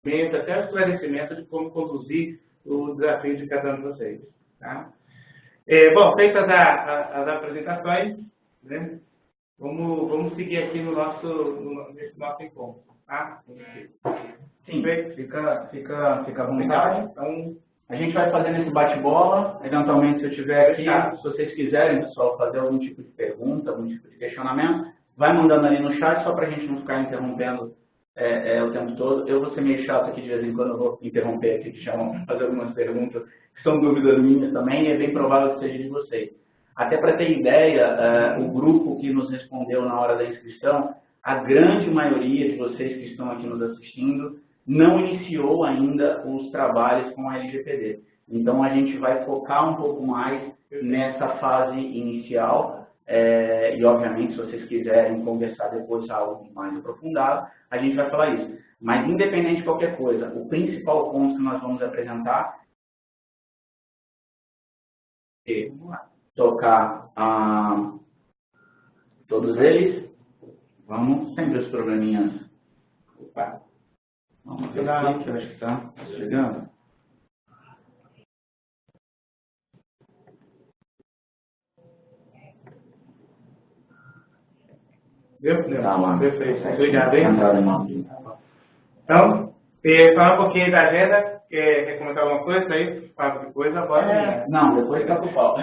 até o esclarecimento de como conduzir o desafio de cada um de vocês. Tá? Bom, feitas as apresentações, né? Vamos seguir aqui nesse nosso encontro. Tá? Sim, fica à vontade. Então, a gente vai fazendo esse bate-bola. Eventualmente, se eu estiver aqui, se vocês quiserem, pessoal, fazer algum tipo de pergunta, algum tipo de questionamento, vai mandando ali no chat, só para a gente não ficar interrompendo o tempo todo. Eu vou ser meio chato aqui de vez em quando, eu vou interromper aqui, que chamam, fazer algumas perguntas que são dúvidas minhas também, e é bem provável que seja de vocês. Até para ter ideia, o grupo que nos respondeu na hora da inscrição, a grande maioria de vocês que estão aqui nos assistindo não iniciou ainda os trabalhos com a LGPD. Então, a gente vai focar um pouco mais nessa fase inicial e, obviamente, se vocês quiserem conversar depois algo mais aprofundado, a gente vai falar isso. Mas, independente de qualquer coisa, o principal ponto que nós vamos apresentar é tocar todos eles. Vamos, sempre os probleminhas. Opa. Vamos ver aqui, que eu acho que está chegando. Deu? Tá lá. Perfeito. Obrigado, hein? Então, falar um pouquinho da agenda. Quer comentar alguma coisa aí? Fala depois, agora. Não, depois tá pro pau.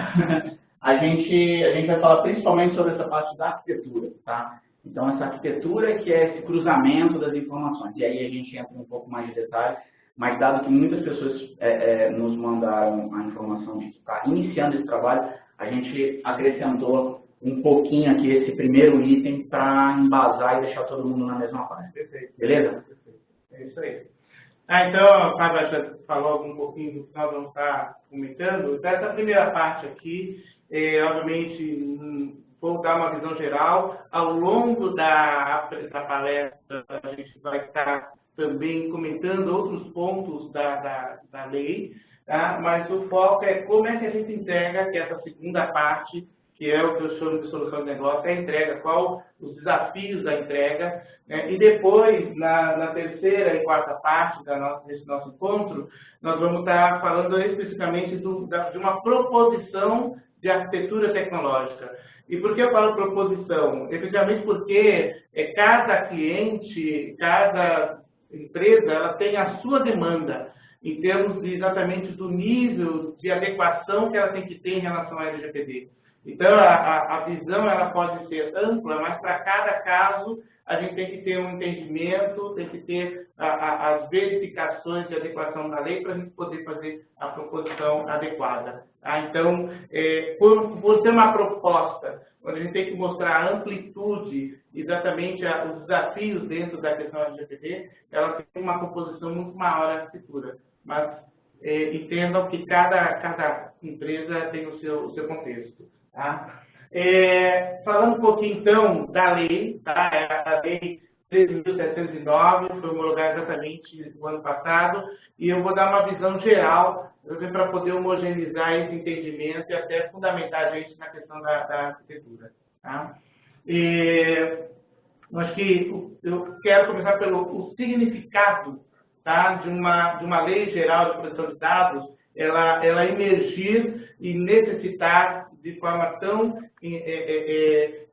A gente vai falar principalmente sobre essa parte da arquitetura, tá? Então, essa arquitetura que é esse cruzamento das informações. E aí a gente entra um pouco mais de detalhe, mas dado que muitas pessoas nos mandaram a informação de que está iniciando esse trabalho, a gente acrescentou um pouquinho aqui esse primeiro item para embasar e deixar todo mundo na mesma página. Perfeito. Beleza? Perfeito. É isso aí. Então, a Fábio já falou um pouquinho do que nós vamos estar comentando. Então, essa primeira parte aqui, obviamente, vou dar uma visão geral. Ao longo da palestra, a gente vai estar também comentando outros pontos da lei, tá? Mas o foco é como é que a gente entrega, que é essa segunda parte, que é o que eu chamo de solução de negócio, é a entrega, qual os desafios da entrega, né? E depois, na terceira e quarta parte desse nosso encontro, nós vamos estar falando especificamente de uma proposição de arquitetura tecnológica. E por que eu falo proposição? Efetivamente porque cada cliente, cada empresa, ela tem a sua demanda, em termos exatamente do nível de adequação que ela tem que ter em relação à LGPD. Então, a visão ela pode ser ampla, mas para cada caso a gente tem que ter um entendimento, tem que ter as verificações de adequação da lei para a gente poder fazer a proposição adequada. Tá? Então, por ser uma proposta, onde a gente tem que mostrar a amplitude, exatamente os desafios dentro da questão LGPD, ela tem uma composição muito maior a arquitetura. Mas entendam que cada empresa tem o seu contexto. Tá? Falando um pouquinho, então, da lei, tá? A lei 13.709 foi homologada exatamente no ano passado, e eu vou dar uma visão geral para poder homogeneizar esse entendimento e até fundamentar a gente na questão da arquitetura. Tá? Acho que eu quero começar pelo significado, tá? de uma lei geral de proteção de dados, ela emergir e necessitar de forma tão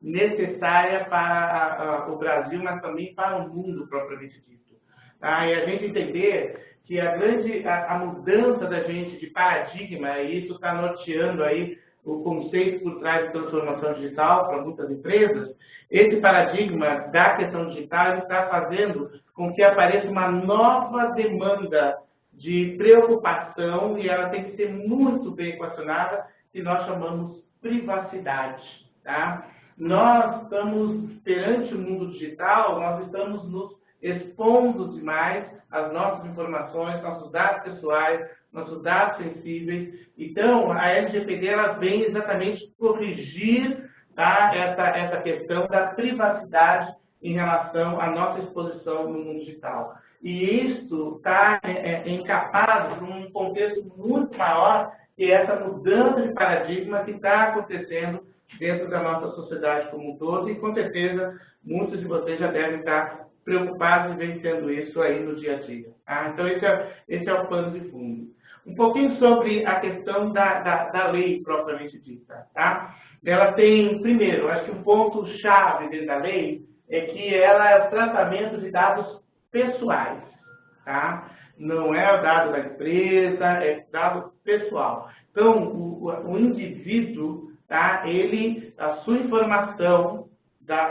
necessária para o Brasil, mas também para o mundo propriamente dito. Tá? E a gente entender que a mudança da gente de paradigma, e isso está norteando aí o conceito por trás de transformação digital para muitas empresas, esse paradigma da questão digital está fazendo com que apareça uma nova demanda de preocupação, e ela tem que ser muito bem equacionada, que nós chamamos privacidade. Tá? Nós estamos, perante o mundo digital, nós estamos nos expondo demais as nossas informações, nossos dados pessoais, nossos dados sensíveis. Então, a LGPD ela vem exatamente corrigir, tá, essa questão da privacidade em relação à nossa exposição no mundo digital. E isso está encapado por um contexto muito maior, que é essa mudança de paradigma que está acontecendo dentro da nossa sociedade como um todo, e com certeza muitos de vocês já devem estar preocupados em vencendo isso aí no dia a dia. Tá? Então, esse é o pano de fundo. Um pouquinho sobre a questão da lei propriamente dita. Tá? Ela tem, primeiro, acho que um ponto-chave dentro da lei é que ela é o tratamento de dados pessoais. Tá? Não é o dado da empresa, é dado pessoal. Então, o indivíduo, tá? A sua informação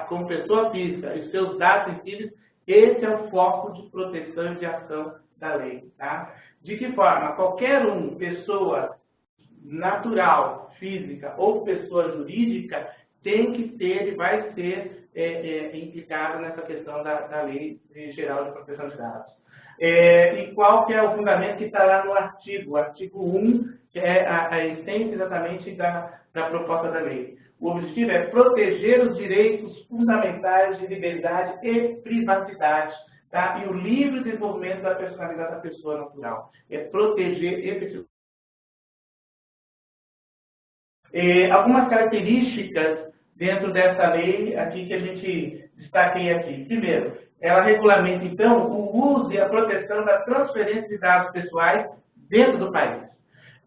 como pessoa física e seus dados sensíveis, esse é o foco de proteção e de ação da lei. Tá? De que forma? Qualquer pessoa natural, física ou pessoa jurídica, tem que ter e vai ser implicado nessa questão da Lei Geral de Proteção de Dados. E qual que é o fundamento que está lá no artigo? O artigo 1, que é a essência exatamente da proposta da lei. O objetivo é proteger os direitos fundamentais de liberdade e privacidade, tá? E o livre desenvolvimento da personalidade da pessoa natural. É proteger efetivamente. Algumas características dentro dessa lei aqui que a gente destaquei aqui. Primeiro, ela regulamenta, então, o uso e a proteção da transferência de dados pessoais dentro do país.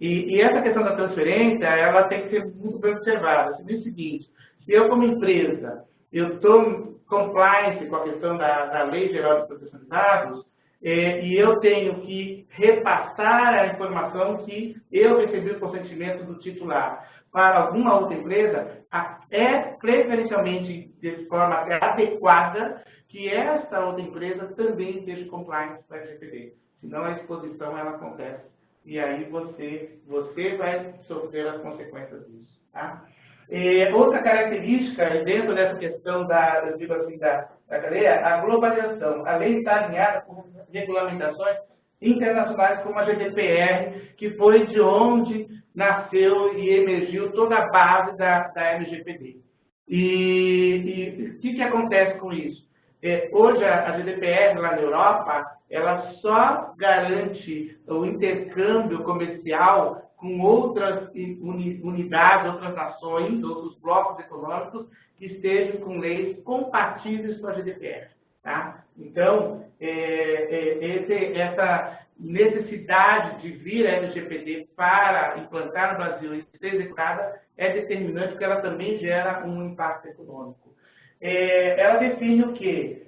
E essa questão da transferência, ela tem que ser muito bem observada. É o seguinte, se eu como empresa, eu estou compliance com a questão da Lei Geral de Proteção de Dados, e eu tenho que repassar a informação que eu recebi o consentimento do titular para alguma outra empresa, é preferencialmente de forma adequada que essa outra empresa também esteja compliance com a LGPD. Senão a exposição ela acontece. E aí você vai sofrer as consequências disso. Tá? Outra característica dentro dessa questão da cadeia, a globalização. A lei está alinhada com regulamentações internacionais como a GDPR, que foi de onde nasceu e emergiu toda a base da LGPD. E o que acontece com isso? Hoje, a GDPR lá na Europa, ela só garante o intercâmbio comercial com outras unidades, outras nações, outros blocos econômicos que estejam com leis compatíveis com a GDPR. Tá? Então, essa necessidade de vir a LGPD para implantar no Brasil e ser executada é determinante porque ela também gera um impacto econômico. Ela define o quê?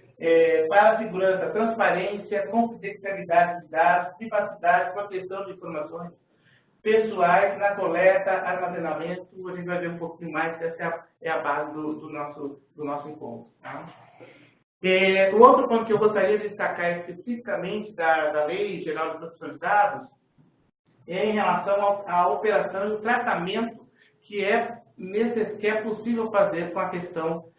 Para a segurança, transparência, confidencialidade de dados, privacidade, proteção de informações pessoais na coleta, armazenamento. A gente vai ver um pouquinho mais, que essa é a base do nosso encontro. Tá? O outro ponto que eu gostaria de destacar especificamente da Lei Geral de Proteção de Dados é em relação à operação e o tratamento que é possível fazer com a questão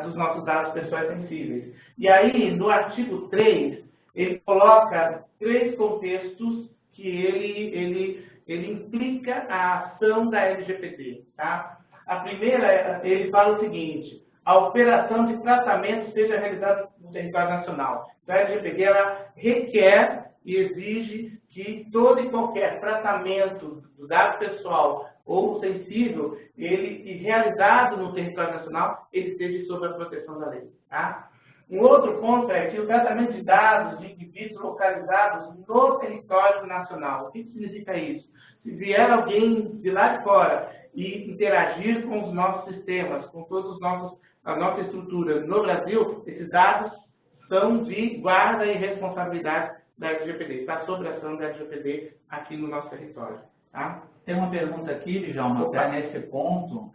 dos nossos dados pessoais sensíveis. E aí, no artigo 3, ele coloca 3 contextos que ele implica a ação da LGPD. Tá? A primeira, ele fala o seguinte: a operação de tratamento seja realizada no território nacional. Então, a LGPD ela requer e exige que todo e qualquer tratamento do dado pessoal ou sensível, ele realizado no território nacional, ele esteja sob a proteção da lei. Tá? Um outro ponto é que o tratamento de dados de indivíduos localizados no território nacional. O que significa isso? Se vier alguém de lá de fora e interagir com os nossos sistemas, com todos a nossa estrutura no Brasil, esses dados são de guarda e responsabilidade da LGPD. Está sob a ação da LGPD aqui no nosso território. Tá? Tem uma pergunta aqui, Djalma, até nesse ponto,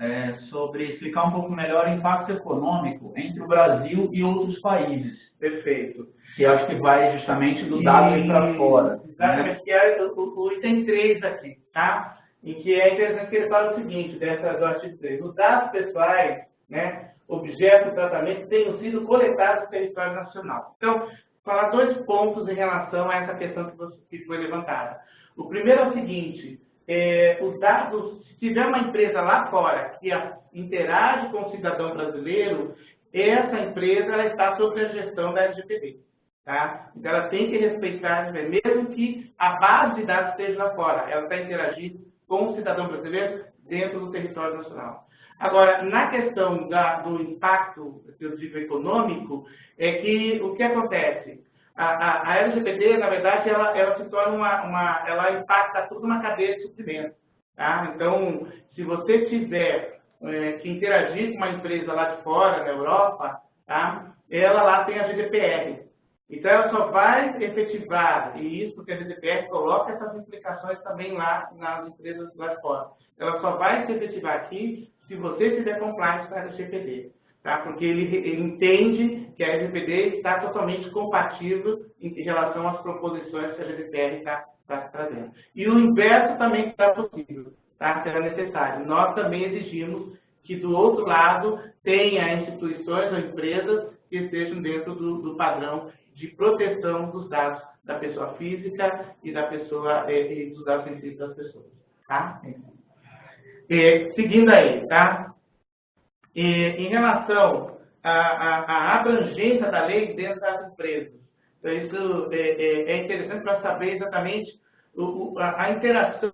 sobre explicar um pouco melhor o impacto econômico entre o Brasil e outros países. Perfeito. Que acho que vai justamente do dado ir para fora. Exatamente, né? Que é o item 3 aqui, tá? Em que é interessante que ele fala o seguinte, do artigo 3. Os dados pessoais, né, objeto do tratamento, tenham sido coletados no território nacional. Então, falar 2 pontos em relação a essa questão que foi levantada. O primeiro é o seguinte: os dados, se tiver uma empresa lá fora que interage com o cidadão brasileiro, essa empresa ela está sob a gestão da LGPD. Tá? Então, ela tem que respeitar, mesmo que a base de dados esteja lá fora, ela está interagindo com o cidadão brasileiro dentro do território nacional. Agora, na questão do impacto, eu digo, econômico, é que o que acontece? A LGPD, na verdade, ela se torna ela impacta toda uma cadeia de suprimento. Tá? Então, se você tiver que interagir com uma empresa lá de fora, na Europa, tá? Ela lá tem a GDPR. Então, ela só vai efetivar, e isso porque a GDPR coloca essas implicações também lá nas empresas lá de fora. Ela só vai se efetivar aqui se você tiver compliance com a LGPD. Tá? Porque ele entende que a LGPD está totalmente compatível em relação às proposições que a GDPR está trazendo. E o inverso também está possível, tá? Será necessário. Nós também exigimos que, do outro lado, tenha instituições ou empresas que estejam dentro do padrão de proteção dos dados da pessoa física e da pessoa e dos dados sensíveis das pessoas. Tá? Seguindo aí, tá? Em relação à abrangência da lei dentro das empresas. Então, isso é interessante para saber exatamente a interação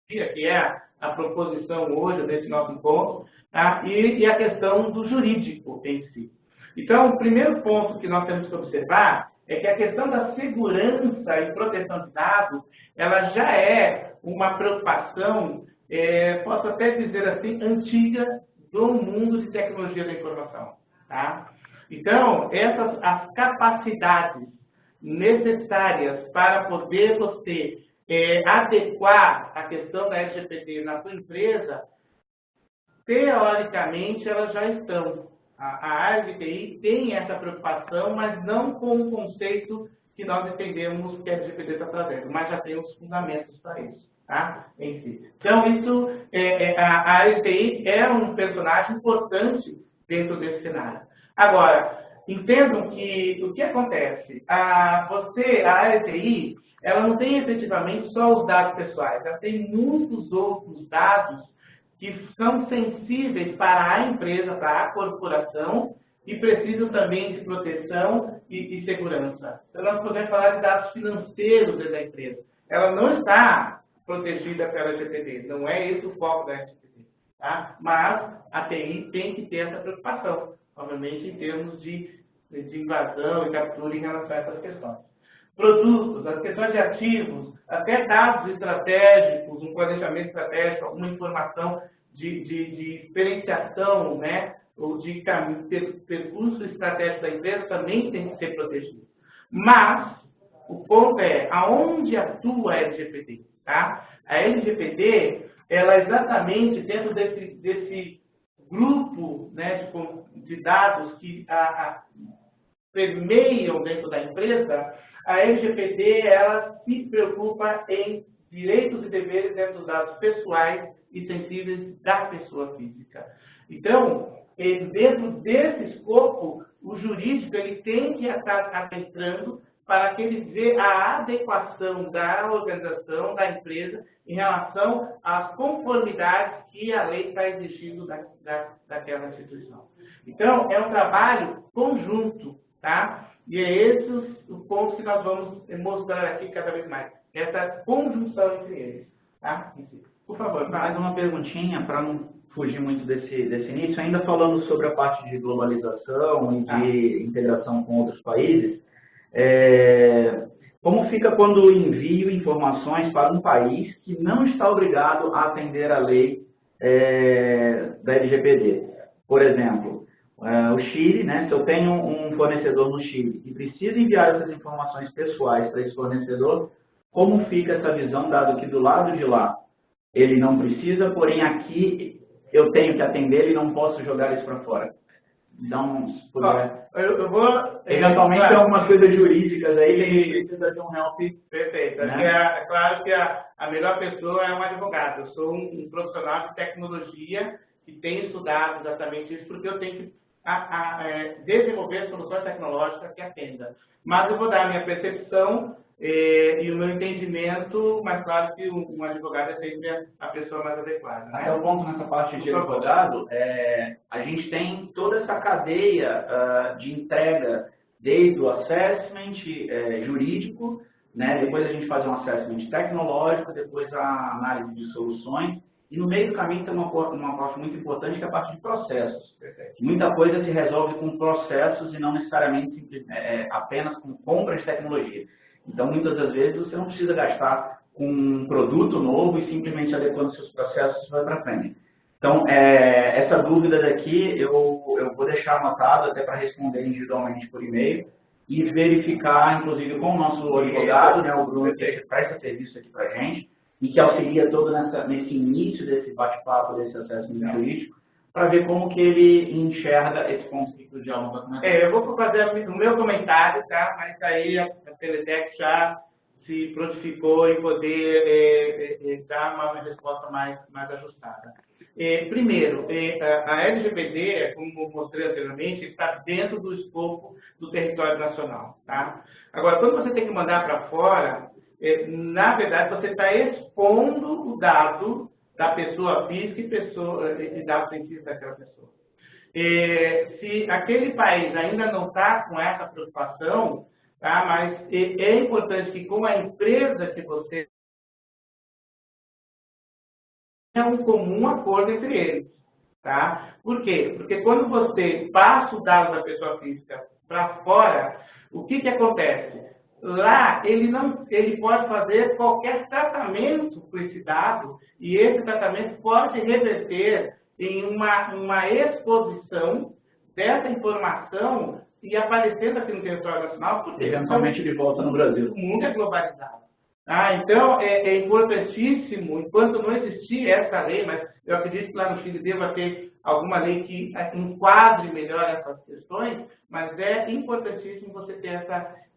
que é a proposição hoje desse nosso encontro, tá? E a questão do jurídico em si. Então, o primeiro ponto que nós temos que observar é que a questão da segurança e proteção de dados, ela já é uma preocupação, posso até dizer assim, antiga do mundo de tecnologia da informação. Tá? Então, as capacidades necessárias para poder você adequar a questão da LGPD na sua empresa, teoricamente, elas já estão. A área de TI tem essa preocupação, mas não com o conceito que nós entendemos que a LGPD está trazendo, mas já tem os fundamentos para isso, tá? Em si. Então, isso, a área de TI é um personagem importante dentro desse cenário. Agora, entendam que o que acontece? A área de TI, ela não tem efetivamente só os dados pessoais, ela tem muitos outros dados que são sensíveis para a empresa, para a corporação, e precisam também de proteção e segurança. Então, nós podemos falar de dados financeiros da empresa. Ela não está protegida pela LGPD, não é esse o foco da LGPD. Tá? Mas a TI tem que ter essa preocupação, obviamente, em termos de invasão e captura em relação a essas questões. Produtos, as questões de ativos, até dados estratégicos, um planejamento estratégico, alguma informação de diferenciação, né, ou de percurso estratégico da empresa também tem que ser protegido. Mas o ponto é aonde atua a LGPD. Tá? A LGPD, ela exatamente dentro desse grupo, né, de dados que permeiam dentro da empresa, a LGPD ela se preocupa em direitos e deveres dentro dos dados pessoais e sensíveis da pessoa física. Então, dentro desse escopo, o jurídico ele tem que estar adentrando para que ele vê a adequação da organização, da empresa, em relação às conformidades que a lei está exigindo daquela instituição. Então, é um trabalho conjunto, tá? E é esses os pontos que nós vamos mostrar aqui cada vez mais. Essa conjunção entre eles, tá? Por favor. Mais uma perguntinha, para não fugir muito desse início, ainda falando sobre a parte de globalização e de integração com outros países, como fica quando eu envio informações para um país que não está obrigado a atender a lei da LGPD? Por exemplo, o Chile, né, se eu tenho um fornecedor no Chile e preciso enviar essas informações pessoais para esse fornecedor, como fica essa visão, dado que do lado de lá ele não precisa, porém aqui eu tenho que atender e não posso jogar isso para fora? Então, se puder... eu vou... Eventualmente tem algumas coisas jurídicas aí que a gente precisa de um help. Perfeito. Né? É claro que a melhor pessoa é um advogado. Eu sou um profissional de tecnologia que tem estudado exatamente isso, porque eu tenho que desenvolver soluções tecnológicas que atendam. Mas eu vou dar a minha percepção e o meu entendimento, mas claro que um advogado é sempre a pessoa mais adequada. Né? Até o ponto nessa parte de advogado, a gente tem toda essa cadeia de entrega, desde o assessment jurídico, né? Depois a gente faz um assessment tecnológico, depois a análise de soluções, E no meio do caminho tem uma parte muito importante, que é a parte de processos. Muita coisa se resolve com processos e não necessariamente apenas com compra de tecnologia. Então, muitas das vezes, você não precisa gastar com um produto novo e simplesmente adequando seus processos vai para frente. Então, essa dúvida daqui eu vou deixar anotado até para responder individualmente por e-mail e verificar, inclusive, com o nosso advogado, né, o Bruno, que presta serviço aqui para a gente e que auxilia todo nesse início desse bate-papo, desse acesso jurídico, para ver como que ele enxerga esse ponto que o Djalma vai comentar. Eu vou fazer o meu comentário, tá? Mas aí a Teletec já se prontificou em poder dar uma resposta mais ajustada. Primeiro, a LGPD, como mostrei anteriormente, está dentro do escopo do território nacional. Tá? Agora, quando você tem que mandar para fora, na verdade, você está expondo o dado da pessoa física e dados científicos daquela pessoa. Se aquele país ainda não está com essa preocupação, tá? Mas é importante que, com a empresa que você tenha um comum acordo entre eles. Tá? Por quê? Porque quando você passa o dado da pessoa física para fora, o que acontece? Lá, ele pode fazer qualquer tratamento com esse dado, e esse tratamento pode reverter em uma exposição dessa informação e aparecendo aqui no território nacional. Porque eventualmente ele volta no Brasil. O mundo é globalizado. Então, é importantíssimo, enquanto não existir essa lei, mas eu acredito que lá no Chile deva ter alguma lei que enquadre melhor essas questões, mas é importantíssimo você ter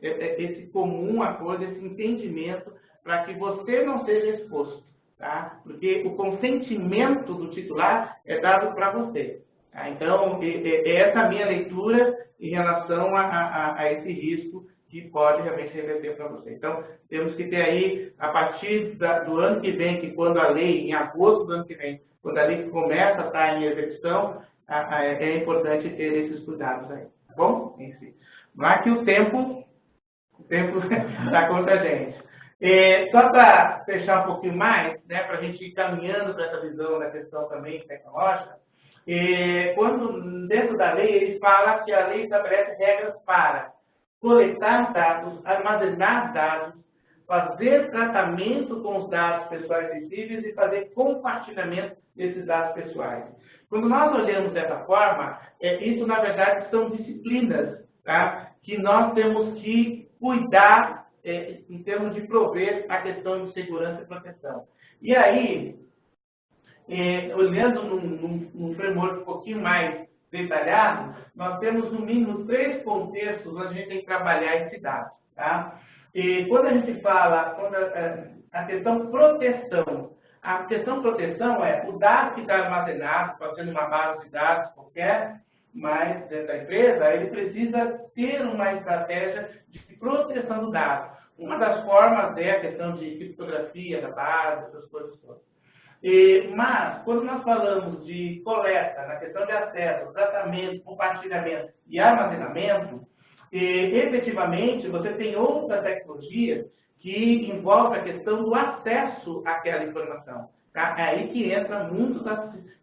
esse comum acordo, esse entendimento, para que você não seja exposto. Tá? Porque o consentimento do titular é dado para você. Tá? Então, essa é a minha leitura em relação a esse risco que pode realmente reverter para você. Então, temos que ter aí, a partir do ano que vem, que quando a lei, em agosto do ano que vem, quando a lei começa a estar em execução, é importante ter esses cuidados aí. Tá bom? Lá que o tempo está contra a gente. Só para fechar um pouquinho mais, né, para a gente ir caminhando para essa visão da questão também tecnológica, quando dentro da lei, ele fala que a lei estabelece regras para coletar dados, armazenar dados, fazer tratamento com os dados pessoais sensíveis e fazer compartilhamento desses dados pessoais. Quando nós olhamos dessa forma, isso na verdade são disciplinas, tá? Que nós temos que cuidar em termos de prover a questão de segurança e proteção. E aí, olhando num framework um pouquinho mais detalhado, nós temos no mínimo 3 contextos onde a gente tem que trabalhar esse dado. Tá? E quando a gente fala, a questão proteção, a questão proteção é o dado que está armazenado, pode ser numa base de dados qualquer, mas dentro da empresa, ele precisa ter uma estratégia de proteção do dado. Uma das formas é a questão de criptografia da base, essas coisas todas. Mas, quando nós falamos de coleta, na questão de acesso, tratamento, compartilhamento e armazenamento, efetivamente você tem outras tecnologias que envolvem a questão do acesso àquela informação. Tá? É aí que entra muito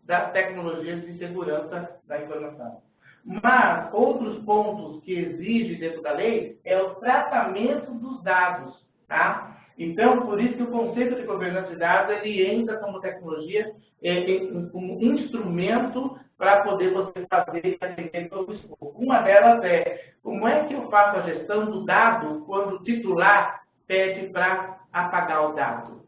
das tecnologias de segurança da informação. Mas, outros pontos que exige dentro da lei é o tratamento dos dados. Tá? Então, por isso que o conceito de governança de dados ele entra como tecnologia, como instrumento para poder você fazer atender todo o escopo. Uma delas é, como é que eu faço a gestão do dado quando o titular pede para apagar o dado?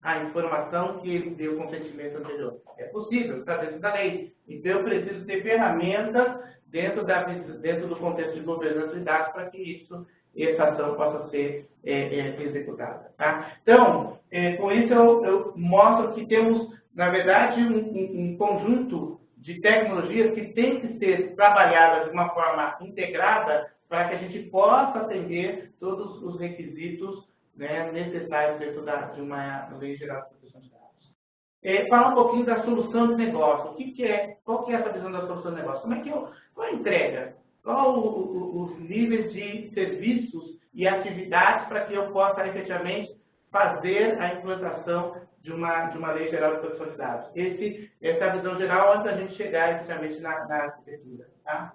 A informação que ele deu consentimento anterior. É possível, está dentro da lei. Então, eu preciso ter ferramentas dentro do contexto de governança de dados para que essa ação possa ser executada. Tá? Então, com isso eu mostro que temos, na verdade, um conjunto de tecnologias que tem que ser trabalhadas de uma forma integrada para que a gente possa atender todos os requisitos, né, necessários dentro de uma lei geral de proteção de dados. Falar um pouquinho da solução de negócio. Qual que é essa visão da solução de negócio? Qual é a entrega? Qual os níveis de serviços e atividades para que eu possa efetivamente fazer a implantação de uma lei geral de proteção de dados. Essa é a visão geral antes da gente chegar, especialmente, na arquitetura. Tá?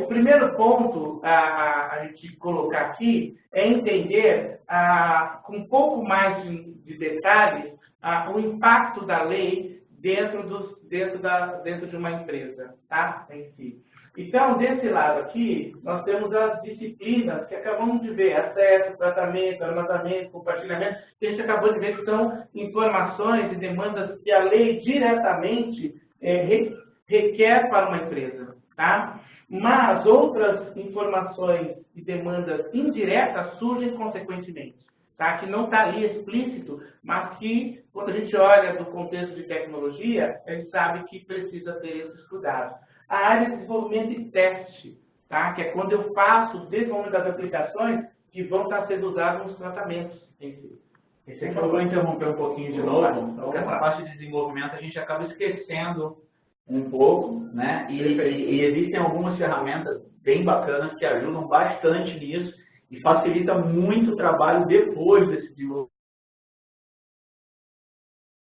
O primeiro ponto a gente colocar aqui é entender, com um pouco mais de detalhes, o impacto da lei dentro de uma empresa, tá? Em si. Então, desse lado aqui, nós temos as disciplinas que acabamos de ver, acesso, tratamento, armazenamento, compartilhamento, que a gente acabou de ver que são informações e demandas que a lei diretamente requer para uma empresa, tá? Mas outras informações e demandas indiretas surgem consequentemente, tá? Que não está ali explícito, mas que, quando a gente olha do contexto de tecnologia, a gente sabe que precisa ter esses cuidados. A área de desenvolvimento e teste, tá? Que é quando eu faço o desenvolvimento das aplicações que vão estar sendo usadas nos tratamentos em si. Esse aqui eu vou interromper um pouquinho de novo, porque essa parte de desenvolvimento a gente acaba esquecendo um pouco, né? E existem algumas ferramentas bem bacanas que ajudam bastante nisso e facilita muito o trabalho depois desse desenvolvimento.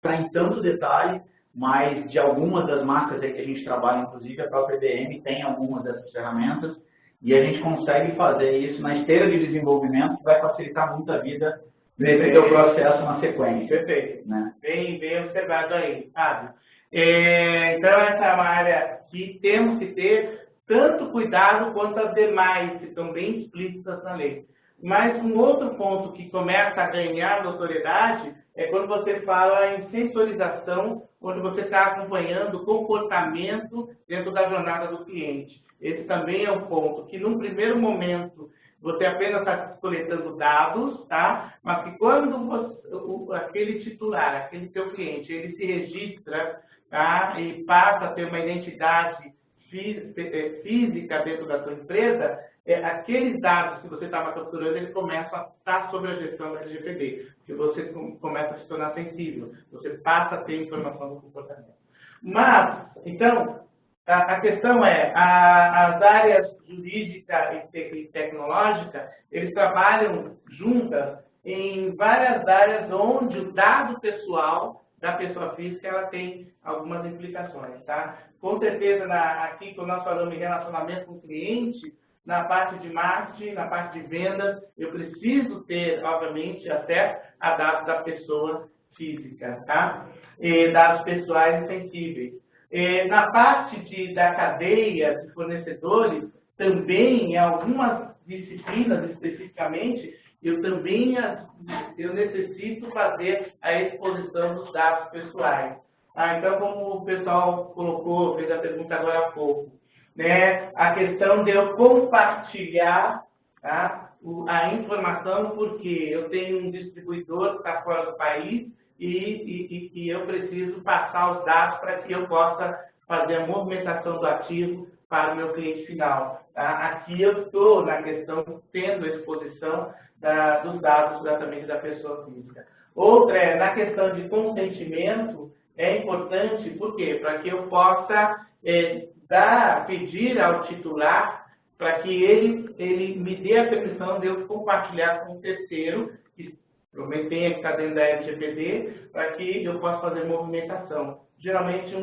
Para em tanto detalhe, mas de algumas das marcas aí que a gente trabalha, inclusive a própria IBM tem algumas dessas ferramentas e a gente consegue fazer isso na esteira de desenvolvimento que vai facilitar muito a vida nesse teu processo na sequência. Perfeito. Né? Bem observado aí, Fábio. Então, essa é uma área que temos que ter tanto cuidado quanto as demais, que estão bem explícitas na lei. Mas um outro ponto que começa a ganhar notoriedade é quando você fala em sensorização, onde você está acompanhando o comportamento dentro da jornada do cliente. Esse também é um ponto que, num primeiro momento, você apenas está coletando dados, tá? Mas que quando aquele titular, aquele seu cliente, ele se registra, tá? E passa a ter uma identidade física dentro da sua empresa, aqueles dados que você estava capturando, eles começam a estar sob a gestão da LGPD, porque você começa a se tornar sensível, você passa a ter informação do comportamento. Mas, então, a questão é, as áreas jurídica e tecnológica, eles trabalham juntas em várias áreas onde o dado pessoal da pessoa física ela tem algumas implicações, tá? Com certeza, aqui quando nós falamos em relacionamento com o cliente, na parte de marketing, na parte de vendas, eu preciso ter, obviamente, acesso a dados da pessoa física, tá? E dados pessoais e sensíveis. Na parte da cadeia de fornecedores, também, em algumas disciplinas especificamente, eu necessito fazer a exposição dos dados pessoais. Então, como o pessoal colocou, fez a pergunta agora há pouco, né, a questão de eu compartilhar, tá, a informação, porque eu tenho um distribuidor que está fora do país e eu preciso passar os dados para que eu possa fazer a movimentação do ativo para o meu cliente final. Tá? Aqui eu estou na questão tendo a exposição dos dados diretamente da pessoa física. Outra é, na questão de consentimento, é importante, por quê? Para que eu possa pedir ao titular para que ele me dê a permissão de eu compartilhar com o terceiro, que provavelmente tenha que estar dentro da LGPD, para que eu possa fazer movimentação. Geralmente,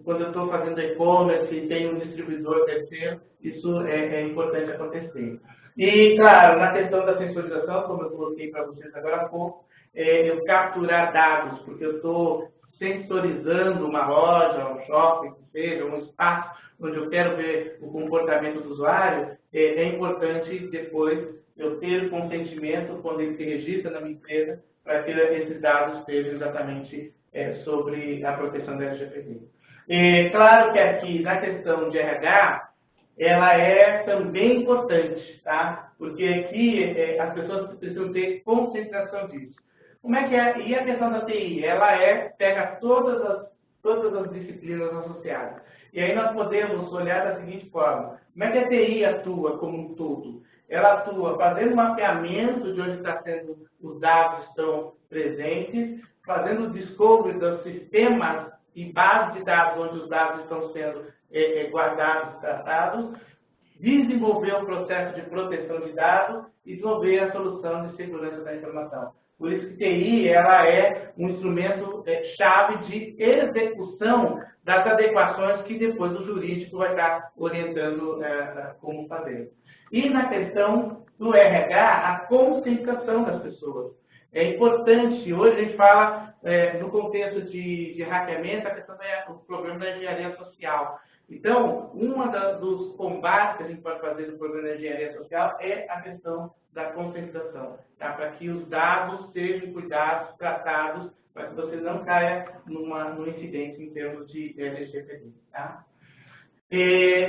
quando eu estou fazendo e-commerce e tem um distribuidor terceiro, isso é importante acontecer. E, claro, na questão da sensorização, como eu coloquei para vocês agora há pouco, eu capturar dados, porque eu estou sensorizando uma loja, um shopping, que seja, um espaço onde eu quero ver o comportamento do usuário, é importante depois eu ter o consentimento quando ele se registra na minha empresa para que esses dados estejam exatamente sobre a proteção da LGPD. Claro que aqui, na questão de RH, ela é também importante, tá? Porque aqui as pessoas precisam ter concentração disso. Como é que é? E a questão da TI? Ela pega todas as disciplinas associadas. E aí nós podemos olhar da seguinte forma. Como é que a TI atua como um todo? Ela atua fazendo mapeamento de onde os dados estão presentes, fazendo o discovery dos sistemas e bases de dados onde os dados estão sendo guardados, tratados, desenvolver o processo de proteção de dados e desenvolver a solução de segurança da informação. Por isso que TI ela é um instrumento chave de execução das adequações que depois o jurídico vai estar orientando como fazer. E na questão do RH, a conscientização das pessoas. É importante, hoje a gente fala no contexto de hackeamento, a questão do problema da engenharia social. Então, dos combates que a gente pode fazer no problema da engenharia social é a questão da conscientização, tá? Para que os dados sejam cuidados, tratados, para que você não caia num incidente em termos de LGPD. Tá?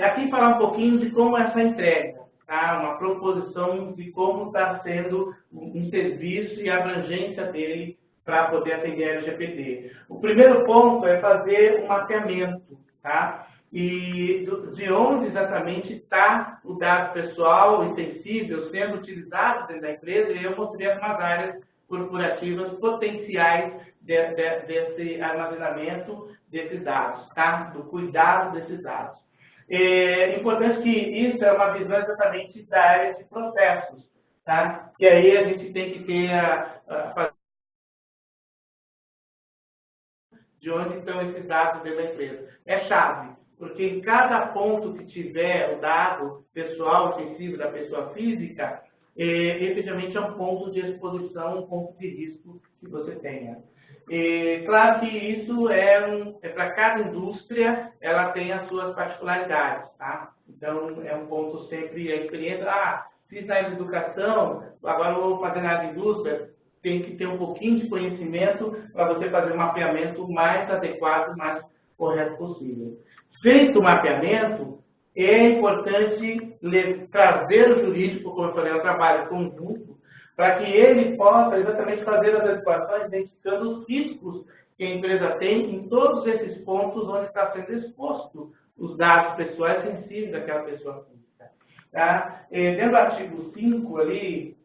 Aqui falar um pouquinho de como essa entrega, tá? Uma proposição de como está sendo um serviço e a abrangência dele para poder atender a LGPD. O primeiro ponto é fazer um mapeamento, tá? E de onde exatamente está o dado pessoal e sensível sendo utilizado dentro da empresa, e eu mostrei algumas áreas corporativas potenciais desse armazenamento desses dados, tá? Do cuidado desses dados. É importante que isso é uma visão exatamente da área de processos, tá? Que aí a gente tem que ter de onde estão esses dados dentro da empresa. É chave. Porque em cada ponto que tiver o dado pessoal sensível da pessoa física, efetivamente é um ponto de exposição, um ponto de risco que você tenha. Claro que isso para cada indústria, ela tem as suas particularidades, tá? Então, é um ponto sempre, a experiência, fiz na educação, agora vou fazer na indústria, tem que ter um pouquinho de conhecimento para você fazer um mapeamento mais adequado, mais correto possível. Feito o mapeamento, é importante trazer o jurídico, como eu falei, ao trabalho conjunto, para que ele possa exatamente fazer as adequações, identificando os riscos que a empresa tem em todos esses pontos onde está sendo exposto os dados pessoais sensíveis daquela pessoa física. Tá? Dentro do artigo 5, ali,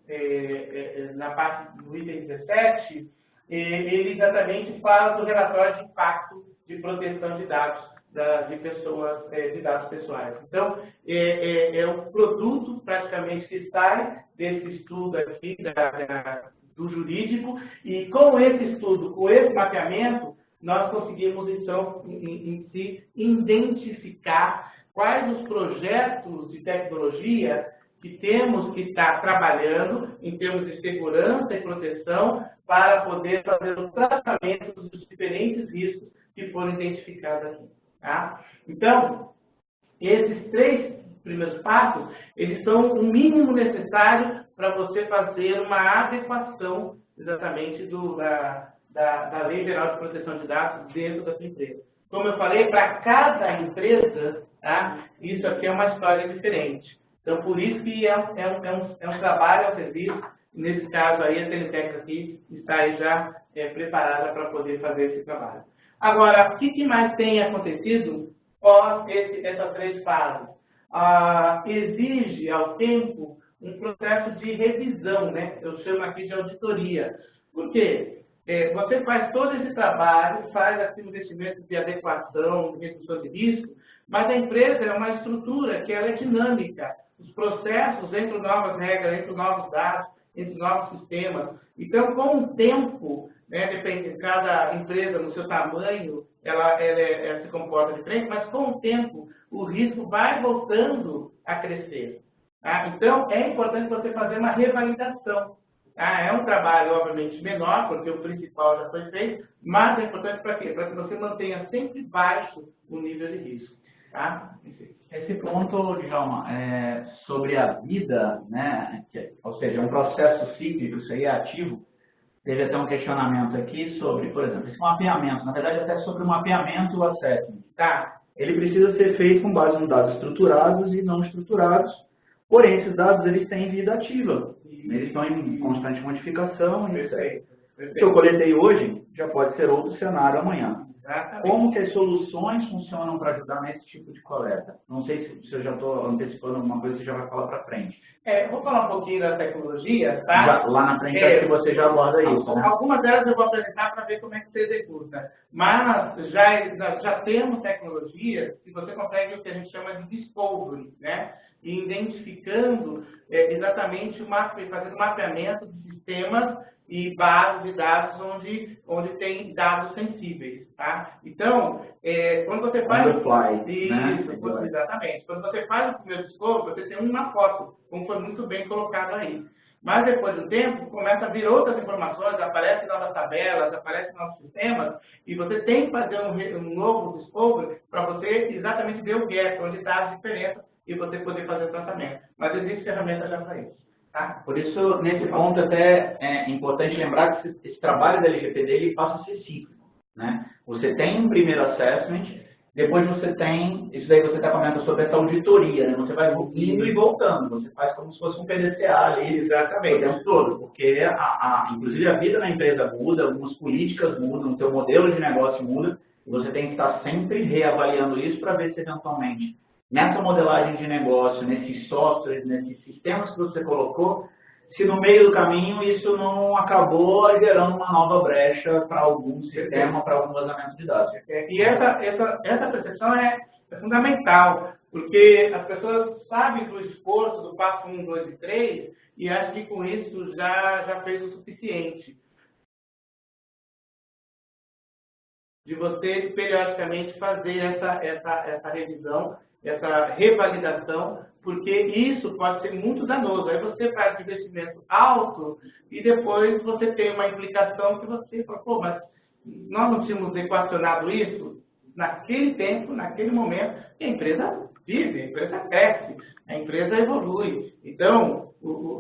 na parte do item 17, ele exatamente fala do relatório de impacto de proteção de dados de dados pessoais. Então, é o produto praticamente que sai desse estudo aqui do jurídico, e com esse estudo, com esse mapeamento, nós conseguimos, então, em si, identificar quais os projetos de tecnologia que temos que estar trabalhando em termos de segurança e proteção para poder fazer o tratamento dos diferentes riscos que foram identificados aqui. Tá? Então, esses 3 primeiros passos, eles são o mínimo necessário para você fazer uma adequação exatamente da Lei Geral de Proteção de Dados dentro da sua empresa. Como eu falei, para cada empresa, tá? Isso aqui é uma história diferente. Então, por isso que é um trabalho, é um serviço. Nesse caso aí, a Telitex aqui está aí já preparada para poder fazer esse trabalho. Agora, o que mais tem acontecido após essas 3 fases? Exige ao tempo um processo de revisão, né? Eu chamo aqui de auditoria. Por quê? Você faz todo esse trabalho, faz aqui investimentos de adequação, de redução de risco, mas a empresa é uma estrutura que ela é dinâmica. Os processos entram novas regras, entram novos dados, entram novos sistemas. Então, com o tempo, né, depende de cada empresa, no seu tamanho, ela se comporta diferente, mas com o tempo, o risco vai voltando a crescer. Tá? Então, é importante você fazer uma revalidação. Tá? É um trabalho, obviamente, menor, porque o principal já foi feito, mas é importante para quê? Para que você mantenha sempre baixo o nível de risco. Tá? Esse ponto, Djalma, sobre a vida, né, ou seja, um processo cíclico, isso aí é ativo. Teve até um questionamento aqui sobre, por exemplo, esse mapeamento, na verdade até sobre o mapeamento e o assessment. Tá. Ele precisa ser feito com base em dados estruturados e não estruturados, porém esses dados eles têm vida ativa, eles estão em constante modificação. Perfeito. O que eu coletei hoje já pode ser outro cenário amanhã. Exatamente. Como que as soluções funcionam para ajudar nesse tipo de coleta? Não sei se eu já estou antecipando alguma coisa que você já vai falar para frente. Vou falar um pouquinho das tecnologias, tá? Lá na frente acho que você já aborda isso, né? Algumas delas eu vou apresentar para ver como é que você executa. Mas já temos tecnologias que você consegue o que a gente chama de discovery, né? e identificando exatamente, fazendo mapeamento de sistemas e bases de dados onde tem dados sensíveis, tá? Então, quando você faz... Isso, né? Exatamente. Quando você faz o primeiro escopo, você tem uma foto, como foi muito bem colocado aí. Mas depois do tempo, começa a vir outras informações, aparecem novas tabelas, aparecem novos sistemas, e você tem que fazer um novo discovery para você exatamente ver o gap, onde está a diferença, e você poder fazer o tratamento. Mas existe ferramenta já para isso. Tá? Por isso, nesse ponto, até é importante lembrar que esse trabalho da LGPD ele passa a ser cíclico, né? Você tem um primeiro assessment, depois você tem, isso daí você está comentando sobre essa auditoria, né? Você vai indo e voltando, você faz como se fosse um PDCA ali, exatamente, o tempo todo, porque inclusive a vida na empresa muda, algumas políticas mudam, o seu modelo de negócio muda, e você tem que estar sempre reavaliando isso para ver se eventualmente nessa modelagem de negócio, nesses softwares, nesses sistemas que você colocou, se no meio do caminho isso não acabou gerando uma nova brecha para algum sistema, para algum vazamento de dados. E essa percepção é fundamental, porque as pessoas sabem do esforço do passo 1, 2 e 3 e acham que com isso já fez o suficiente. De você periodicamente fazer essa revisão, essa revalidação, porque isso pode ser muito danoso. Aí você faz um investimento alto e depois você tem uma implicação que você fala, pô, mas nós não tínhamos equacionado isso naquele tempo, naquele momento, e a empresa vive, a empresa cresce, a empresa evolui. Então,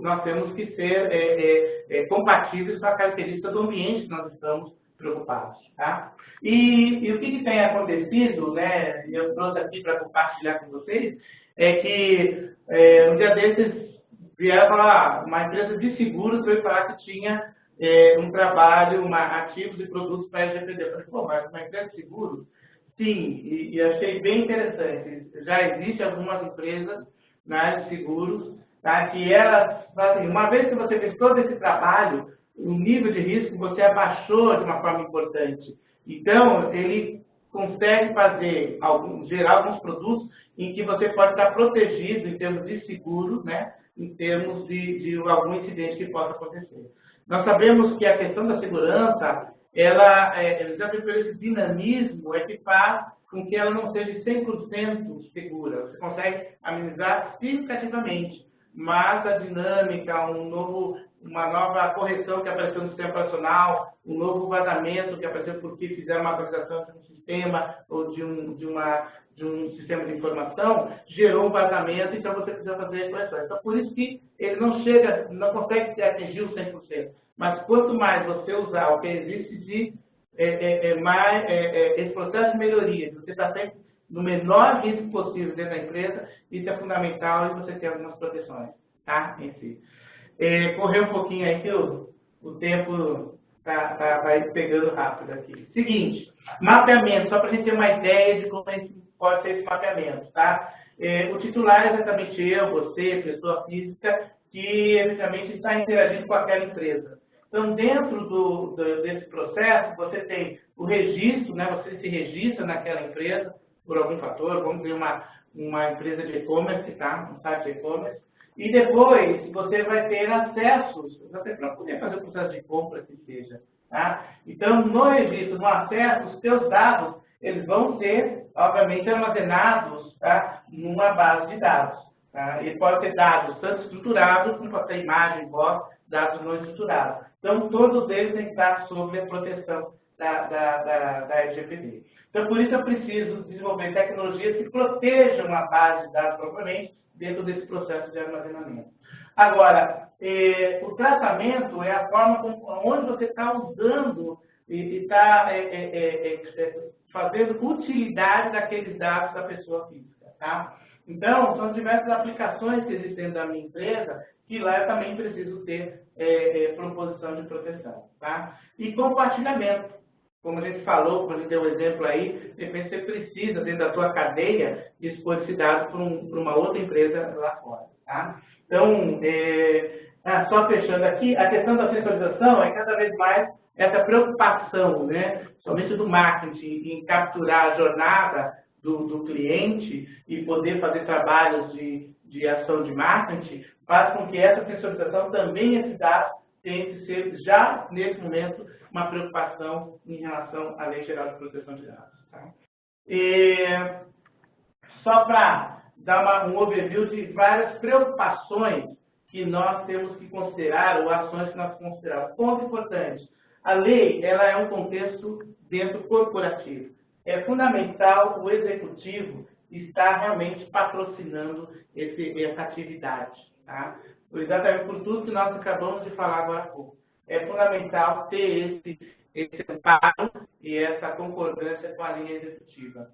nós temos que ser compatíveis com a característica do ambiente que nós estamos preocupados. Tá? E o que tem acontecido, né, eu trouxe aqui para compartilhar com vocês, é que um dia desses vieram falar, uma empresa de seguros veio falar que tinha um trabalho, ativos e produtos para a LGPD. Eu falei, pô, mas uma empresa de seguros? Sim, e achei bem interessante. Já existem algumas empresas na área de seguros, tá, que elas fazem, uma vez que você fez todo esse trabalho, o nível de risco você abaixou de uma forma importante. Então, ele consegue gerar alguns produtos em que você pode estar protegido em termos de seguro, né, em termos de algum incidente que possa acontecer. Nós sabemos que a questão da segurança, exatamente por esse dinamismo, é que faz com que ela não seja 100% segura. Você consegue amenizar significativamente, mas a dinâmica, uma nova correção que apareceu no sistema operacional, um novo vazamento que apareceu porque fizeram uma atualização de um sistema ou de um sistema de informação, gerou um vazamento, então você precisa fazer correções. Então, por isso que ele não consegue atingir o 100%. Mas quanto mais você usar o que existe esse processo de melhoria, você está sempre no menor risco possível dentro da empresa, isso é fundamental e você tem algumas proteções, tá? Em si. Correr um pouquinho aí que o tempo vai pegando rápido aqui. Seguinte, mapeamento, só para a gente ter uma ideia de como pode ser esse mapeamento, tá? O titular é exatamente eu, você, pessoa física, que evidentemente está interagindo com aquela empresa. Então, dentro desse processo, você tem o registro, né? Você se registra naquela empresa por algum fator, vamos dizer uma empresa de e-commerce, tá? Um site de e-commerce. E depois você vai ter acessos para poder fazer o processo de compra que seja. Tá? Então, no registro, no acesso, os seus dados eles vão ser, obviamente, armazenados, tá, numa base de dados. Tá? E pode ter dados tanto estruturados, como pode ter imagem, voz, dados não estruturados. Então, todos eles têm que estar sob a proteção da LGPD. Então, por isso eu preciso desenvolver tecnologias que protejam a base de dados propriamente dentro desse processo de armazenamento. Agora, o tratamento é a forma onde você está usando e está fazendo utilidade daqueles dados da pessoa física. Tá? Então, são diversas aplicações que existem da minha empresa que lá eu também preciso ter proposição de proteção. Tá? E compartilhamento. Como a gente falou, como a gente deu um exemplo aí, de repente você precisa, dentro da sua cadeia, expor esse dado para uma outra empresa lá fora. Tá? Então, só fechando aqui, a questão da sensualização é cada vez mais essa preocupação, né, somente do marketing, em capturar a jornada do cliente e poder fazer trabalhos de de ação de marketing, faz com que essa sensorização também, esse dado, tenha que ser, já nesse momento, uma preocupação em relação à Lei Geral de Proteção de Dados. Tá? E, só para dar um overview de várias preocupações que nós temos que considerar, ou ações que nós consideramos. Ponto importante, a lei ela é um contexto dentro corporativo. É fundamental o executivo estar realmente patrocinando essa atividade. Tá? Exatamente por tudo que nós acabamos de falar agora há pouco. É fundamental ter esse amparo e essa concordância com a linha executiva.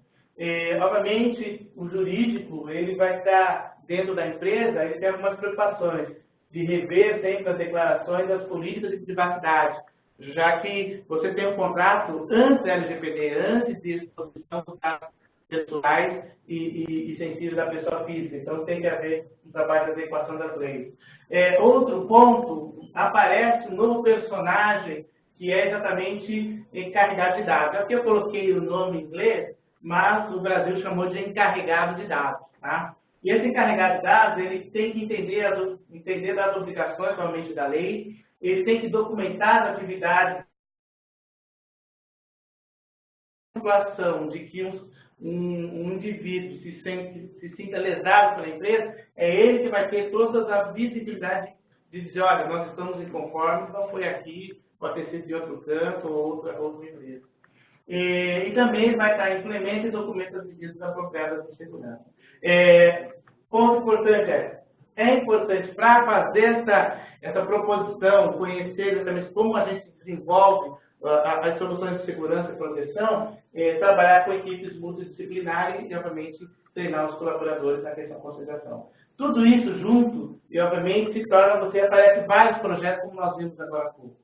Obviamente, o jurídico ele vai estar dentro da empresa, ele tem algumas preocupações de rever sempre as declarações das políticas de privacidade, já que você tem um contrato antes da LGPD, antes de exposição dos dados pessoais e sensíveis da pessoa física. Então, tem que haver um trabalho de adequação das leis. Outro ponto, aparece um novo personagem que é exatamente encarregado de dados. Aqui eu coloquei o nome em inglês, mas o Brasil chamou de encarregado de dados. Tá? E esse encarregado de dados, ele tem que entender das obrigações, realmente, da lei, ele tem que documentar as atividades. A situação de que um indivíduo se sinta lesado pela empresa, é ele que vai ter toda a visibilidade de dizer, olha, nós estamos inconformes, não foi aqui, pode ter sido de outro canto ou outra empresa. E também vai estar implementa e documenta as medidas apropriadas de segurança. Ponto importante é importante para fazer essa proposição, conhecer exatamente como a gente desenvolve as soluções de segurança e proteção, trabalhar com equipes multidisciplinares e, obviamente, treinar os colaboradores na questão de consideração. Tudo isso junto, e, obviamente, se torna, você aparece vários projetos, como nós vimos agora há pouco.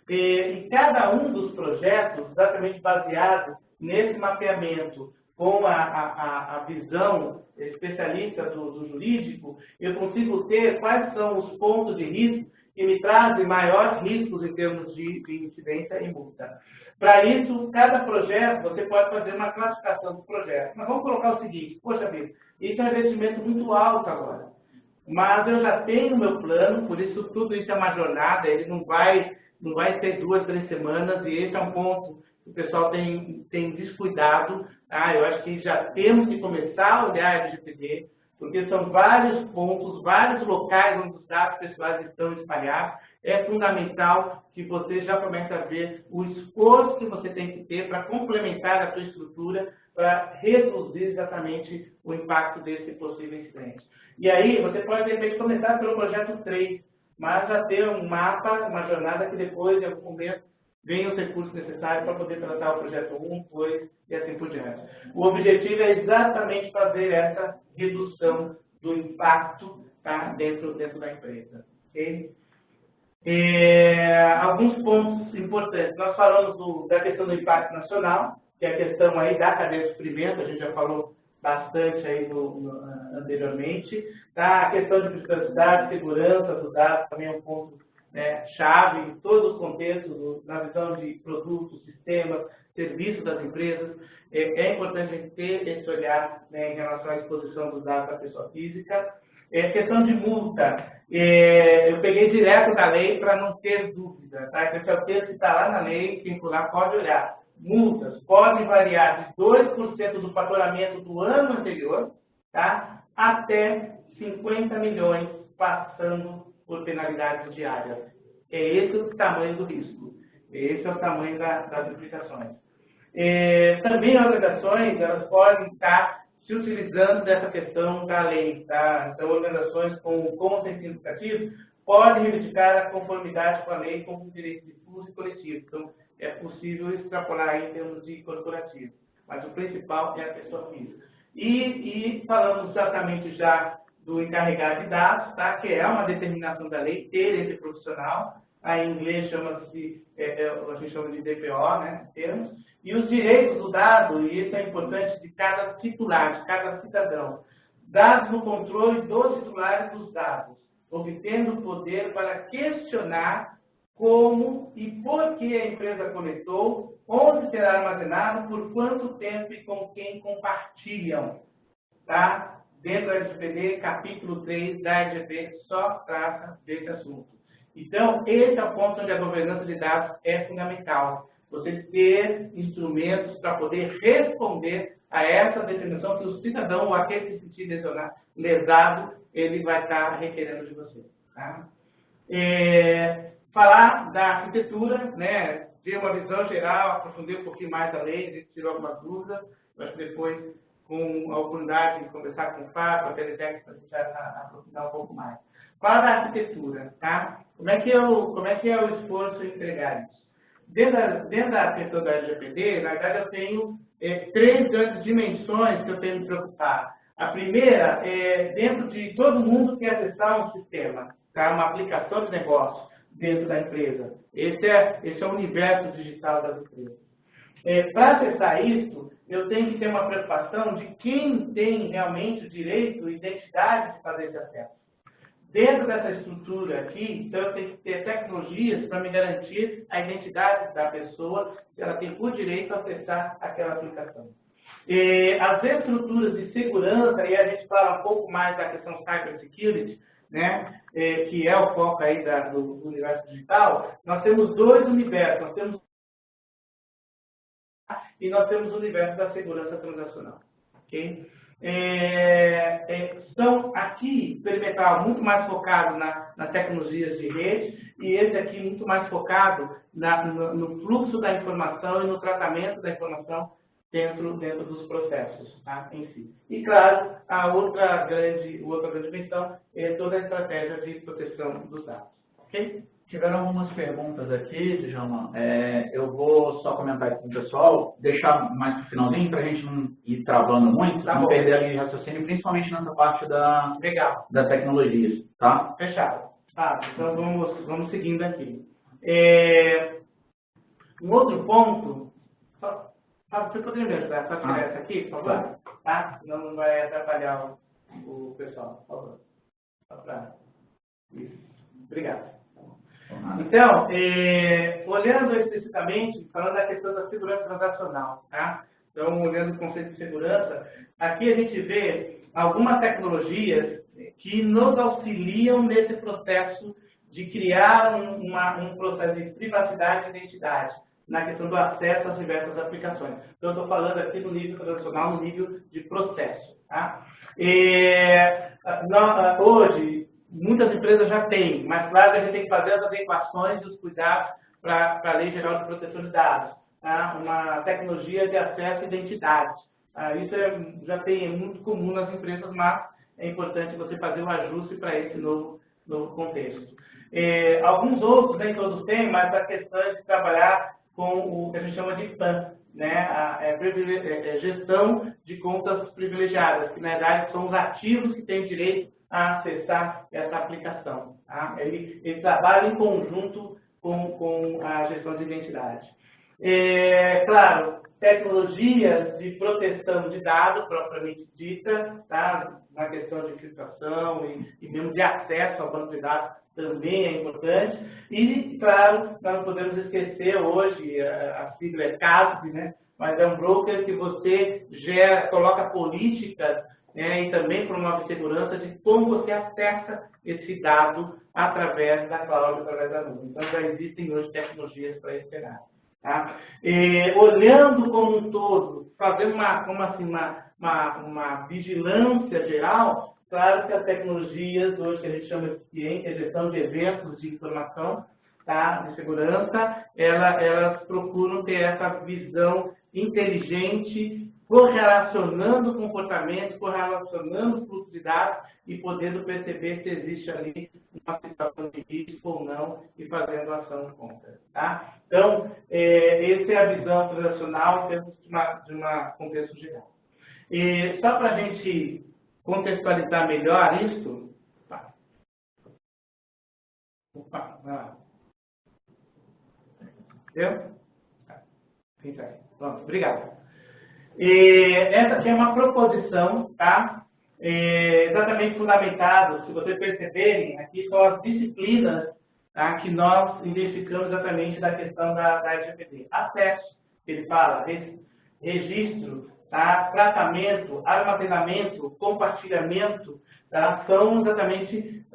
E cada um dos projetos, exatamente baseado nesse mapeamento, com a visão especialista do jurídico, eu consigo ter quais são os pontos de risco que me trazem maiores riscos em termos de incidência e multa. Para isso, cada projeto, você pode fazer uma classificação do projeto. Mas vamos colocar o seguinte, poxa vida, isso é um investimento muito alto agora. Mas eu já tenho o meu plano, por isso tudo isso é uma jornada, ele não vai ter 2, 3 semanas, e esse é um ponto que o pessoal tem descuidado. Eu acho que já temos que começar a olhar a LGPD, porque são vários pontos, vários locais onde os dados pessoais estão espalhados. É fundamental que você já comece a ver o esforço que você tem que ter para complementar a sua estrutura, para reduzir exatamente o impacto desse possível incidente. E aí, você pode, de repente, começar pelo projeto 3, mas já ter um mapa, uma jornada que depois, em algum momento, venham os recursos necessários para poder tratar o projeto 1, 2 e assim por diante. O objetivo é exatamente fazer essa redução do impacto, tá, dentro da empresa. Okay? Alguns pontos importantes. Nós falamos da questão do impacto nacional, que é a questão aí da cadeia de suprimento, a gente já falou bastante aí anteriormente. Tá? A questão de privacidade, segurança dos dados também é um ponto, né, chave em todos os contextos, na visão de produtos, sistemas, serviços das empresas. É importante a gente ter esse olhar, né, em relação à exposição dos dados da pessoa física. Questão de multa, eu peguei direto da lei para não ter dúvida. Tá? Então, se o texto está lá na lei, quem for lá pode olhar. Multas podem variar de 2% do faturamento do ano anterior, tá, até 50 milhões, passando por penalidades diárias. É esse o tamanho do risco. Esse é o tamanho das implicações. Também as organizações, elas podem estar se utilizando dessa questão da lei. Tá? Então, organizações com contas significativos podem reivindicar a conformidade com a lei com os direitos difusos e coletivos. Então, é possível extrapolar aí em termos de corporativo. Mas o principal é a pessoa física. E falamos exatamente já do encarregado de dados, tá? Que é uma determinação da lei, ter esse profissional. Em inglês chama-se, a gente chama de DPO, né? Termos. E os direitos do dado, e isso é importante, de cada titular, de cada cidadão. Dados no controle dos titulares dos dados, obtendo o poder para questionar como e por que a empresa coletou, onde será armazenado, por quanto tempo e com quem compartilham. Tá? dentro da LGPD, capítulo 3 da LGPD só trata desse assunto. Então, esse é o ponto onde a governança de dados é fundamental. Você ter instrumentos para poder responder a essa definição que o cidadão ou aquele que se sentir lesado, ele vai estar requerendo de você. Tá? Falar da arquitetura, né, ter uma visão geral, aprofundar um pouquinho mais a lei, a gente tirou algumas dúvidas, mas depois, com a oportunidade de conversar com o Fábio, com a Teletex, para a gente aprofundar um pouco mais. Falar da arquitetura, tá? Como é que é o esforço em entregar isso? Dentro da questão da LGPD, na verdade, eu tenho 3 grandes dimensões que eu tenho que me preocupar. A primeira é dentro de todo mundo que acessar um sistema, tá? Uma aplicação de negócio dentro da empresa. Esse é o universo digital das empresas. Para acessar isso, eu tenho que ter uma preocupação de quem tem realmente o direito e identidade de fazer esse acesso. Dentro dessa estrutura aqui, então, eu tenho que ter tecnologias para me garantir a identidade da pessoa, se ela tem por direito acessar aquela aplicação. As estruturas de segurança, e a gente fala um pouco mais da questão cybersecurity, né, que é o foco aí do universo digital, nós temos 2 universos, nós temos o universo da segurança transacional. Okay? Estão aqui, experimental, muito mais focado nas tecnologias de rede, e esse aqui muito mais focado no fluxo da informação e no tratamento da informação dentro dos processos, tá, em si. E, claro, a outra grande dimensão é toda a estratégia de proteção dos dados. Ok? Tiveram algumas perguntas aqui, Djalma. Eu vou só comentar aqui com o pessoal, deixar mais para o finalzinho, para a gente não ir travando muito, não perder a linha de raciocínio, principalmente nessa parte da tecnologia, tá? Fechado. Tá, então vamos seguindo aqui. Um outro ponto, você poderia me ajudar só tirar essa aqui, por favor? Tá? Senão não vai atrapalhar o pessoal, por favor. Só para isso. Obrigado. Então, olhando especificamente, falando da questão da segurança transacional, tá? Então, olhando o conceito de segurança, aqui a gente vê algumas tecnologias que nos auxiliam nesse processo de criar um processo de privacidade e identidade, na questão do acesso às diversas aplicações. Então, eu estou falando aqui no nível transacional, no nível de processo. Tá? Hoje, muitas empresas já têm, mas claro que a gente tem que fazer as adequações e os cuidados para a Lei Geral de Proteção de Dados. Tá? Uma tecnologia de acesso à identidade. Isso já é muito comum nas empresas, mas é importante você fazer um ajuste para esse novo contexto. Alguns outros, nem todos têm, mas a questão é de trabalhar com o que a gente chama de PAN, né? Gestão de contas privilegiadas, que na verdade são os ativos que têm direito a acessar essa aplicação. Tá? Ele trabalha em conjunto com a gestão de identidade. Claro, tecnologias de proteção de dados, propriamente dita, tá? Na questão de encriptação e mesmo de acesso ao banco de dados, também é importante. E, claro, nós não podemos esquecer hoje, a sigla é CASB, né? Mas é um broker que você coloca políticas, né, e também promove segurança de como você acessa esse dado através da cloud, através da nuvem. Então, já existem hoje tecnologias para esse cenário. Tá? Olhando como um todo, fazendo uma vigilância geral, claro que as tecnologias hoje que a gente chama de gestão de eventos de informação, tá, de segurança, elas procuram ter essa visão inteligente, correlacionando comportamentos, correlacionando fluxo de dados e podendo perceber se existe ali uma situação de risco ou não e fazendo ação contra. Tá? Então, essa é a visão transacional em termos de uma contexto geral. Só para a gente contextualizar melhor isso, Entendeu? Pronto, obrigado. Essa aqui é uma proposição, tá? Exatamente fundamentado, se vocês perceberem, aqui são as disciplinas, tá, que nós identificamos exatamente da questão da LGPD. Acesso, ele fala, registro, tá? Tratamento, armazenamento, compartilhamento, tá? São exatamente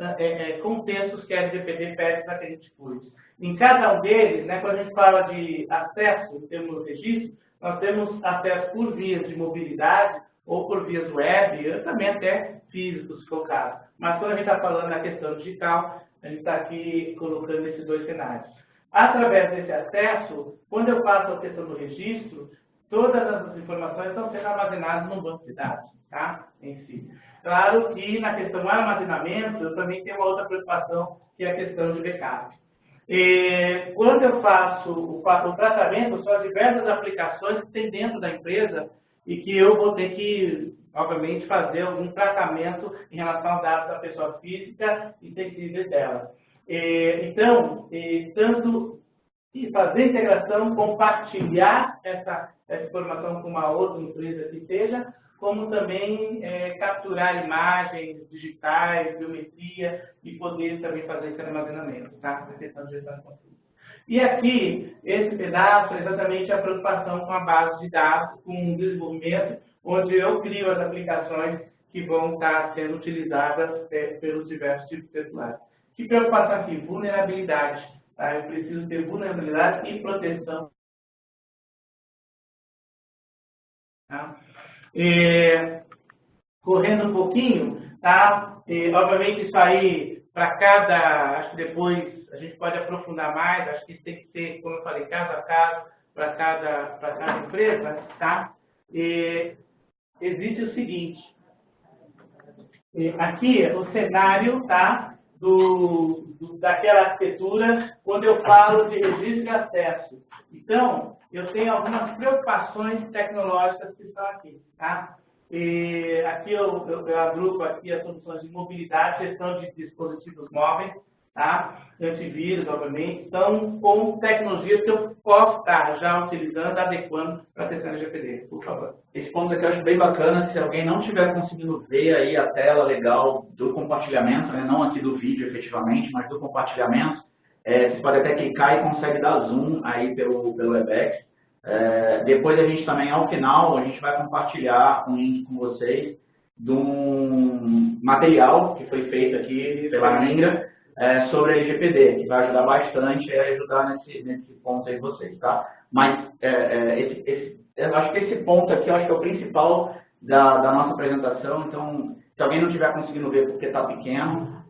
contextos que a LGPD pede para que a gente cuide. Em cada um deles, né, quando a gente fala de acesso, temos registro, nós temos acesso por vias de mobilidade ou por vias web, também até físicos, se for o caso. Mas quando a gente está falando na questão digital, a gente está aqui colocando esses dois cenários. Através desse acesso, quando eu passo a questão do registro, todas as informações estão sendo armazenadas no banco de dados, tá? Em si. Claro que na questão do armazenamento, eu também tenho uma outra preocupação, que é a questão de backup. Quando eu faço o tratamento, são as diversas aplicações que tem dentro da empresa e que eu vou ter que, obviamente, fazer algum tratamento em relação aos dados da pessoa física e sensíveis dela. Então, tanto fazer integração, compartilhar essa informação com uma outra empresa que seja, como também capturar imagens digitais, biometria e poder também fazer esse armazenamento, tá? Na questão de gestão de conteúdo. E aqui, esse pedaço é exatamente a preocupação com a base de dados, com o desenvolvimento, onde eu crio as aplicações que vão estar sendo utilizadas pelos diversos tipos de celulares. Que preocupação aqui? Vulnerabilidade. Tá? Eu preciso ter vulnerabilidade e proteção. Tá? Correndo um pouquinho, tá? Obviamente isso aí, para cada, acho que depois a gente pode aprofundar mais, acho que isso tem que ser, como eu falei, caso a caso, para cada empresa, tá? Existe o seguinte, aqui o cenário, tá? Daquela arquitetura, quando eu falo de registro e acesso. Então, eu tenho algumas preocupações tecnológicas que estão aqui, tá? Aqui eu agrupo aqui as soluções de mobilidade, gestão de dispositivos móveis, tá? Antivírus, obviamente, são com tecnologias que eu posso estar já utilizando, adequando para a questão da LGPD, por favor. Esse ponto aqui eu acho bem bacana, se alguém não estiver conseguindo ver aí a tela legal do compartilhamento, né? Não aqui do vídeo efetivamente, mas do compartilhamento, você pode até clicar e consegue dar zoom aí pelo Webex. Depois a gente também, ao final, a gente vai compartilhar um link com vocês de um material que foi feito aqui pela Mingra sobre a LGPD, que vai ajudar bastante a ajudar nesse ponto aí vocês, tá? Mas eu acho que esse ponto aqui eu acho que é o principal da nossa apresentação, então se alguém não estiver conseguindo ver porque está pequeno,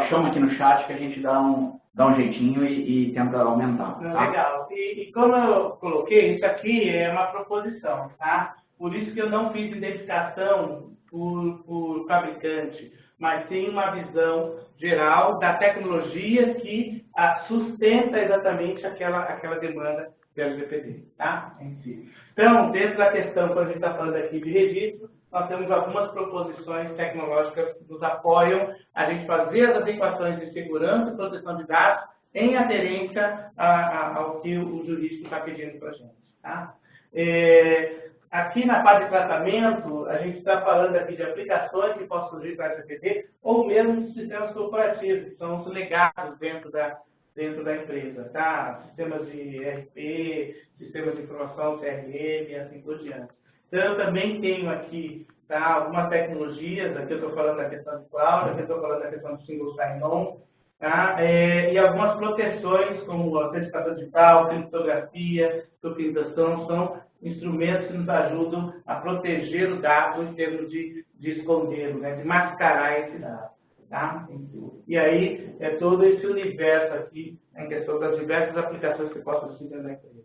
chama aqui no chat que a gente dá um jeitinho e tenta aumentar. Tá? Legal. E como eu coloquei, isso aqui é uma proposição, tá? Por isso que eu não fiz identificação por fabricante, mas sim uma visão geral da tecnologia que sustenta exatamente aquela demanda do LGPD, tá? Em si. Então, dentro da questão, quando a gente está falando aqui de registro, nós temos algumas proposições tecnológicas que nos apoiam a gente fazer as adequações de segurança e proteção de dados em aderência ao que o jurídico está pedindo para a gente. Tá? Aqui na parte de tratamento, a gente está falando aqui de aplicações que possam surgir para a LGPD ou mesmo de sistemas corporativos, que são os legados dentro da empresa, tá? Sistemas de ERP, sistemas de informação, CRM e assim por diante. Então, eu também tenho aqui, tá, algumas tecnologias, aqui eu estou falando da questão de cloud, aqui eu estou falando da questão do single sign-on, tá? E algumas proteções, como o autenticação digital, criptografia, tokenização, são instrumentos que nos ajudam a proteger o dado em termos de escondê-lo, né, de mascarar esse dado. Tá? E aí, é todo esse universo aqui, em questão das diversas aplicações que possam ser dentro da empresa.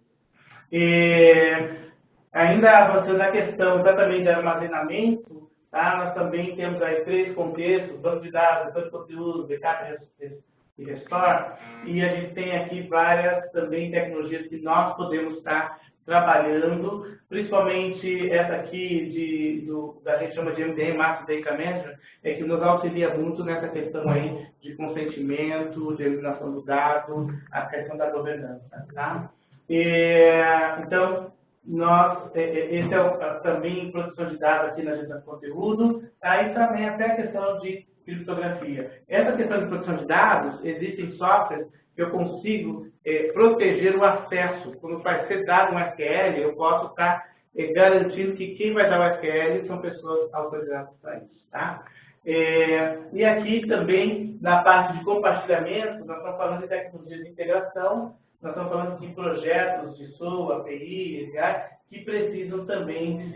Ainda avançando na questão exatamente de armazenamento, tá? Nós também temos aí 3 contextos, banco de dados, banco de conteúdo, backup e restore, e a gente tem aqui várias também tecnologias que nós podemos estar trabalhando, principalmente essa aqui a gente chama de MDM, Master Data Management, que nos auxilia muito nessa questão aí de consentimento, de eliminação do dado, a questão da governança, tá? Então, esse é também proteção de dados aqui na gestão de conteúdo, aí também até a questão de criptografia. Essa questão de proteção de dados, existem softwares que eu consigo proteger o acesso. Quando vai ser dado um SQL, eu posso estar garantindo que quem vai dar o SQL são pessoas autorizadas para isso. Tá? E aqui também, na parte de compartilhamento, nós estamos falando de tecnologia de integração, nós estamos falando de projetos de SOA, API, que precisam também de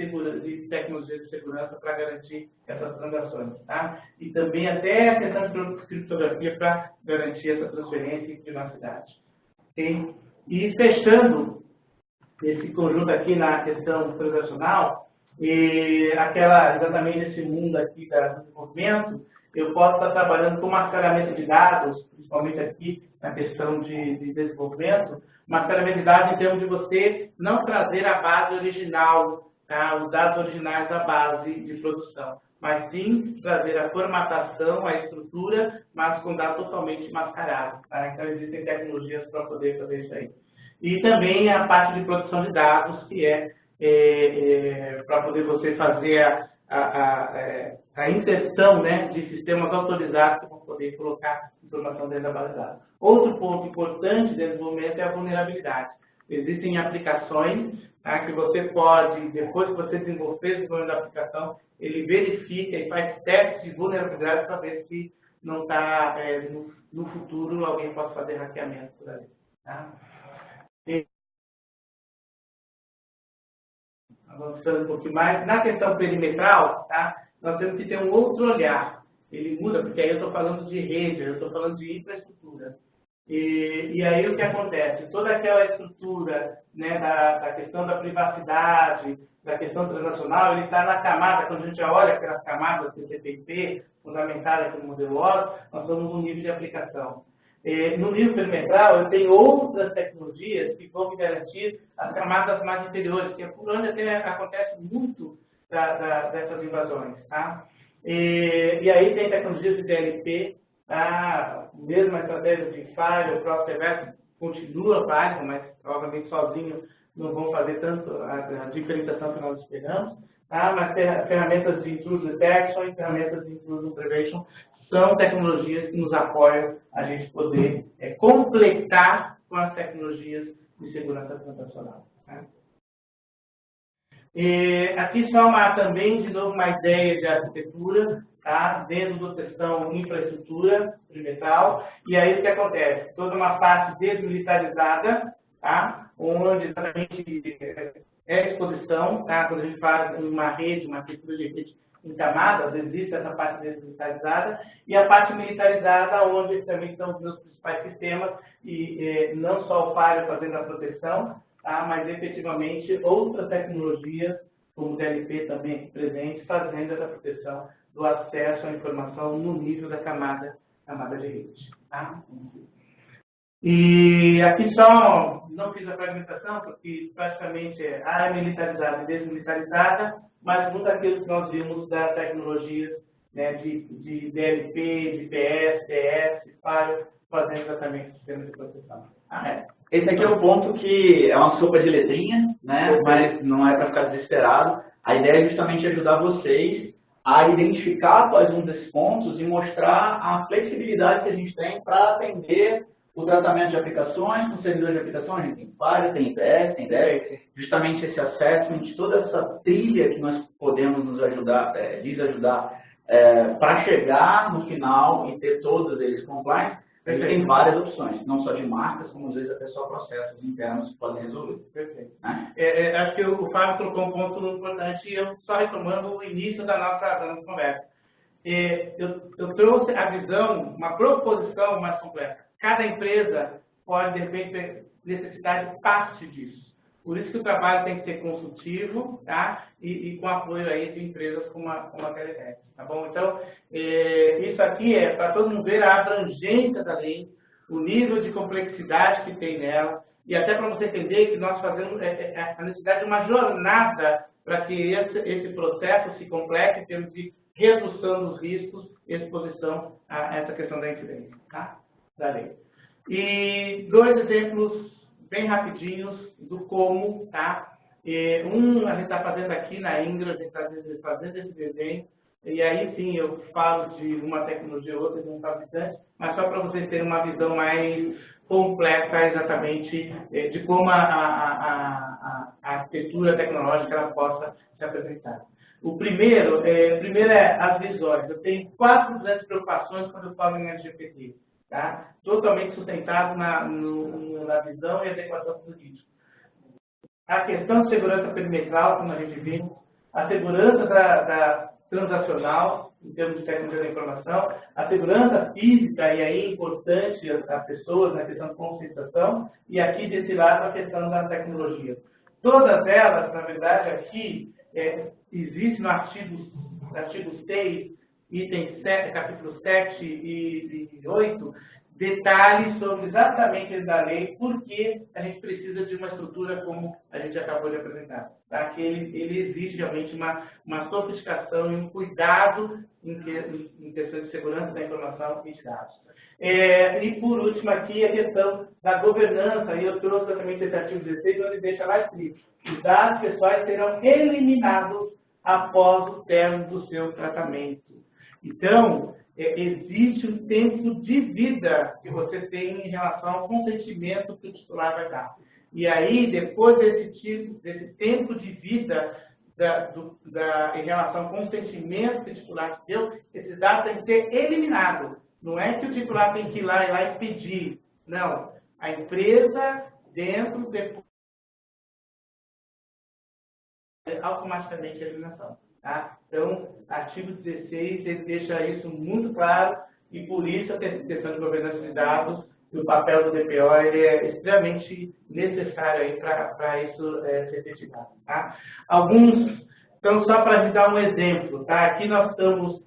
tecnologia de segurança para garantir essas transações. Tá? E também até a questão de criptografia para garantir essa transferência e privacidade. Okay? E fechando esse conjunto aqui na questão transacional, exatamente esse mundo aqui do desenvolvimento, eu posso estar trabalhando com mascaramento de dados, principalmente aqui na questão de desenvolvimento, mascaramento de dados em termos de você não trazer a base original, tá? Os dados originais da base de produção, mas sim trazer a formatação, a estrutura, mas com dados totalmente mascarados. Tá? Então existem tecnologias para poder fazer isso aí. E também a parte de produção de dados, que para poder você fazer a inserção, né, de sistemas autorizados para poder colocar informação dentro da base de dados. Outro ponto importante de desenvolvimento é a vulnerabilidade. Existem aplicações, tá, que você pode, depois que você desenvolver o desenvolvimento da aplicação, ele verifica e faz testes de vulnerabilidade para ver se não está, no futuro, alguém possa fazer hackeamento por ali. Tá? Avançando um pouquinho mais, na questão perimetral, tá, nós temos que ter um outro olhar. Ele muda, porque aí eu estou falando de rede, eu estou falando de infraestrutura. E aí o que acontece? Toda aquela estrutura, né, da questão da privacidade, da questão transacional, ele está na camada, quando a gente olha aquelas camadas TCP/IP, fundamentadas aqui no modelo OS, nós estamos no nível de aplicação. No nível perimetral, eu tenho outras tecnologias que vão me garantir as camadas mais interiores, que é por onde até acontece muito dessas invasões. Tá? E aí tem tecnologias de DLP, tá? Mesmo a estratégia de Firewall, Cross-Reverse continua válida, mas provavelmente sozinho não vão fazer tanto a diferenciação que nós esperamos. Tá? Mas ferramentas de intrusion detection e ferramentas de intrusion prevention são tecnologias que nos apoiam a gente poder completar com as tecnologias de segurança transacional. Tá? Aqui só também, de novo, uma ideia de arquitetura, tá? Dentro da questão infraestrutura perimetral. E aí o que acontece? Toda uma parte desmilitarizada, tá? Onde exatamente é exposição, tá? Quando a gente fala em uma rede, uma arquitetura de rede em camadas, existe essa parte desmilitarizada, e a parte militarizada, onde também estão os meus principais sistemas, e não só o firewall fazendo a proteção, tá? Mas efetivamente outras tecnologias, como o DLP também aqui presente, fazendo essa proteção do acesso à informação no nível da camada de rede. Tá? E aqui só, não fiz a fragmentação, porque praticamente a área militarizada e desmilitarizada, mas muito aquilo que nós vimos das tecnologias, né, de DLP, de PS, DS, FIRE, fazendo exatamente o sistema de proteção. Esse aqui é o ponto que é uma sopa de letrinha, né, mas não é para ficar desesperado. A ideia é justamente ajudar vocês a identificar quais um desses pontos e mostrar a flexibilidade que a gente tem para atender o tratamento de aplicações, com servidores de aplicações, a gente tem Firewall, tem IPS, tem DEX, justamente esse assessment, toda essa trilha que nós podemos nos ajudar, desajudar, para chegar no final e ter todos eles compliant. A gente tem várias opções, não só de marcas, como às vezes até só processos internos que podem resolver. Perfeito. Acho que o Fábio colocou um ponto importante e eu só retomando o início da nossa conversa. Eu trouxe a visão, uma proposição mais complexa. Cada empresa pode, de repente, necessitar de parte disso. Por isso que o trabalho tem que ser consultivo, tá? E com apoio aí de empresas como a Teletec, tá bom? Então, isso aqui é para todo mundo ver a abrangência da lei, o nível de complexidade que tem nela, e até para você entender que nós fazemos a necessidade de uma jornada para que esse processo se complete em termos de redução dos riscos e exposição a essa questão da incidência, tá? Da lei. E 2 exemplos bem rapidinhos do como, tá? A gente está fazendo aqui na Ingra, a gente está fazendo esse desenho, e aí sim eu falo de uma tecnologia ou outra, de um fabricante, mas só para vocês terem uma visão mais completa exatamente de como a arquitetura tecnológica ela possa se apresentar. O primeiro é as visões. Eu tenho 4 grandes preocupações quando eu falo em LGPD. Tá? Totalmente sustentado na visão e adequação política. A questão de segurança perimetral, como a gente viu, a segurança da transacional, em termos de tecnologia da informação, a segurança física, e aí é importante as pessoas na questão de conscientização, e aqui desse lado a questão da tecnologia. Todas elas, na verdade, aqui, existe no artigo 6, item 7, capítulo 7 e 8, detalhes sobre exatamente da lei, porque a gente precisa de uma estrutura como a gente acabou de apresentar. Tá? Que ele exige realmente uma sofisticação e um cuidado em questões de segurança da informação e de dados. E por último aqui a questão da governança, e eu trouxe exatamente esse artigo 16, onde deixa lá escrito: os dados pessoais serão eliminados após o término do seu tratamento. Então, existe um tempo de vida que você tem em relação ao consentimento que o titular vai dar. E aí, depois desse tempo de vida em relação ao consentimento que o titular deu, esses dados têm que ser eliminados. Não é que o titular tem que ir lá e pedir. Não. A empresa, depois, automaticamente a eliminação. Tá? Então, artigo 16, ele deixa isso muito claro, e por isso a questão de governança de dados e o papel do DPO ele é extremamente necessário para isso ser efetivado. Tá? Então, só para te dar um exemplo, tá? Aqui nós estamos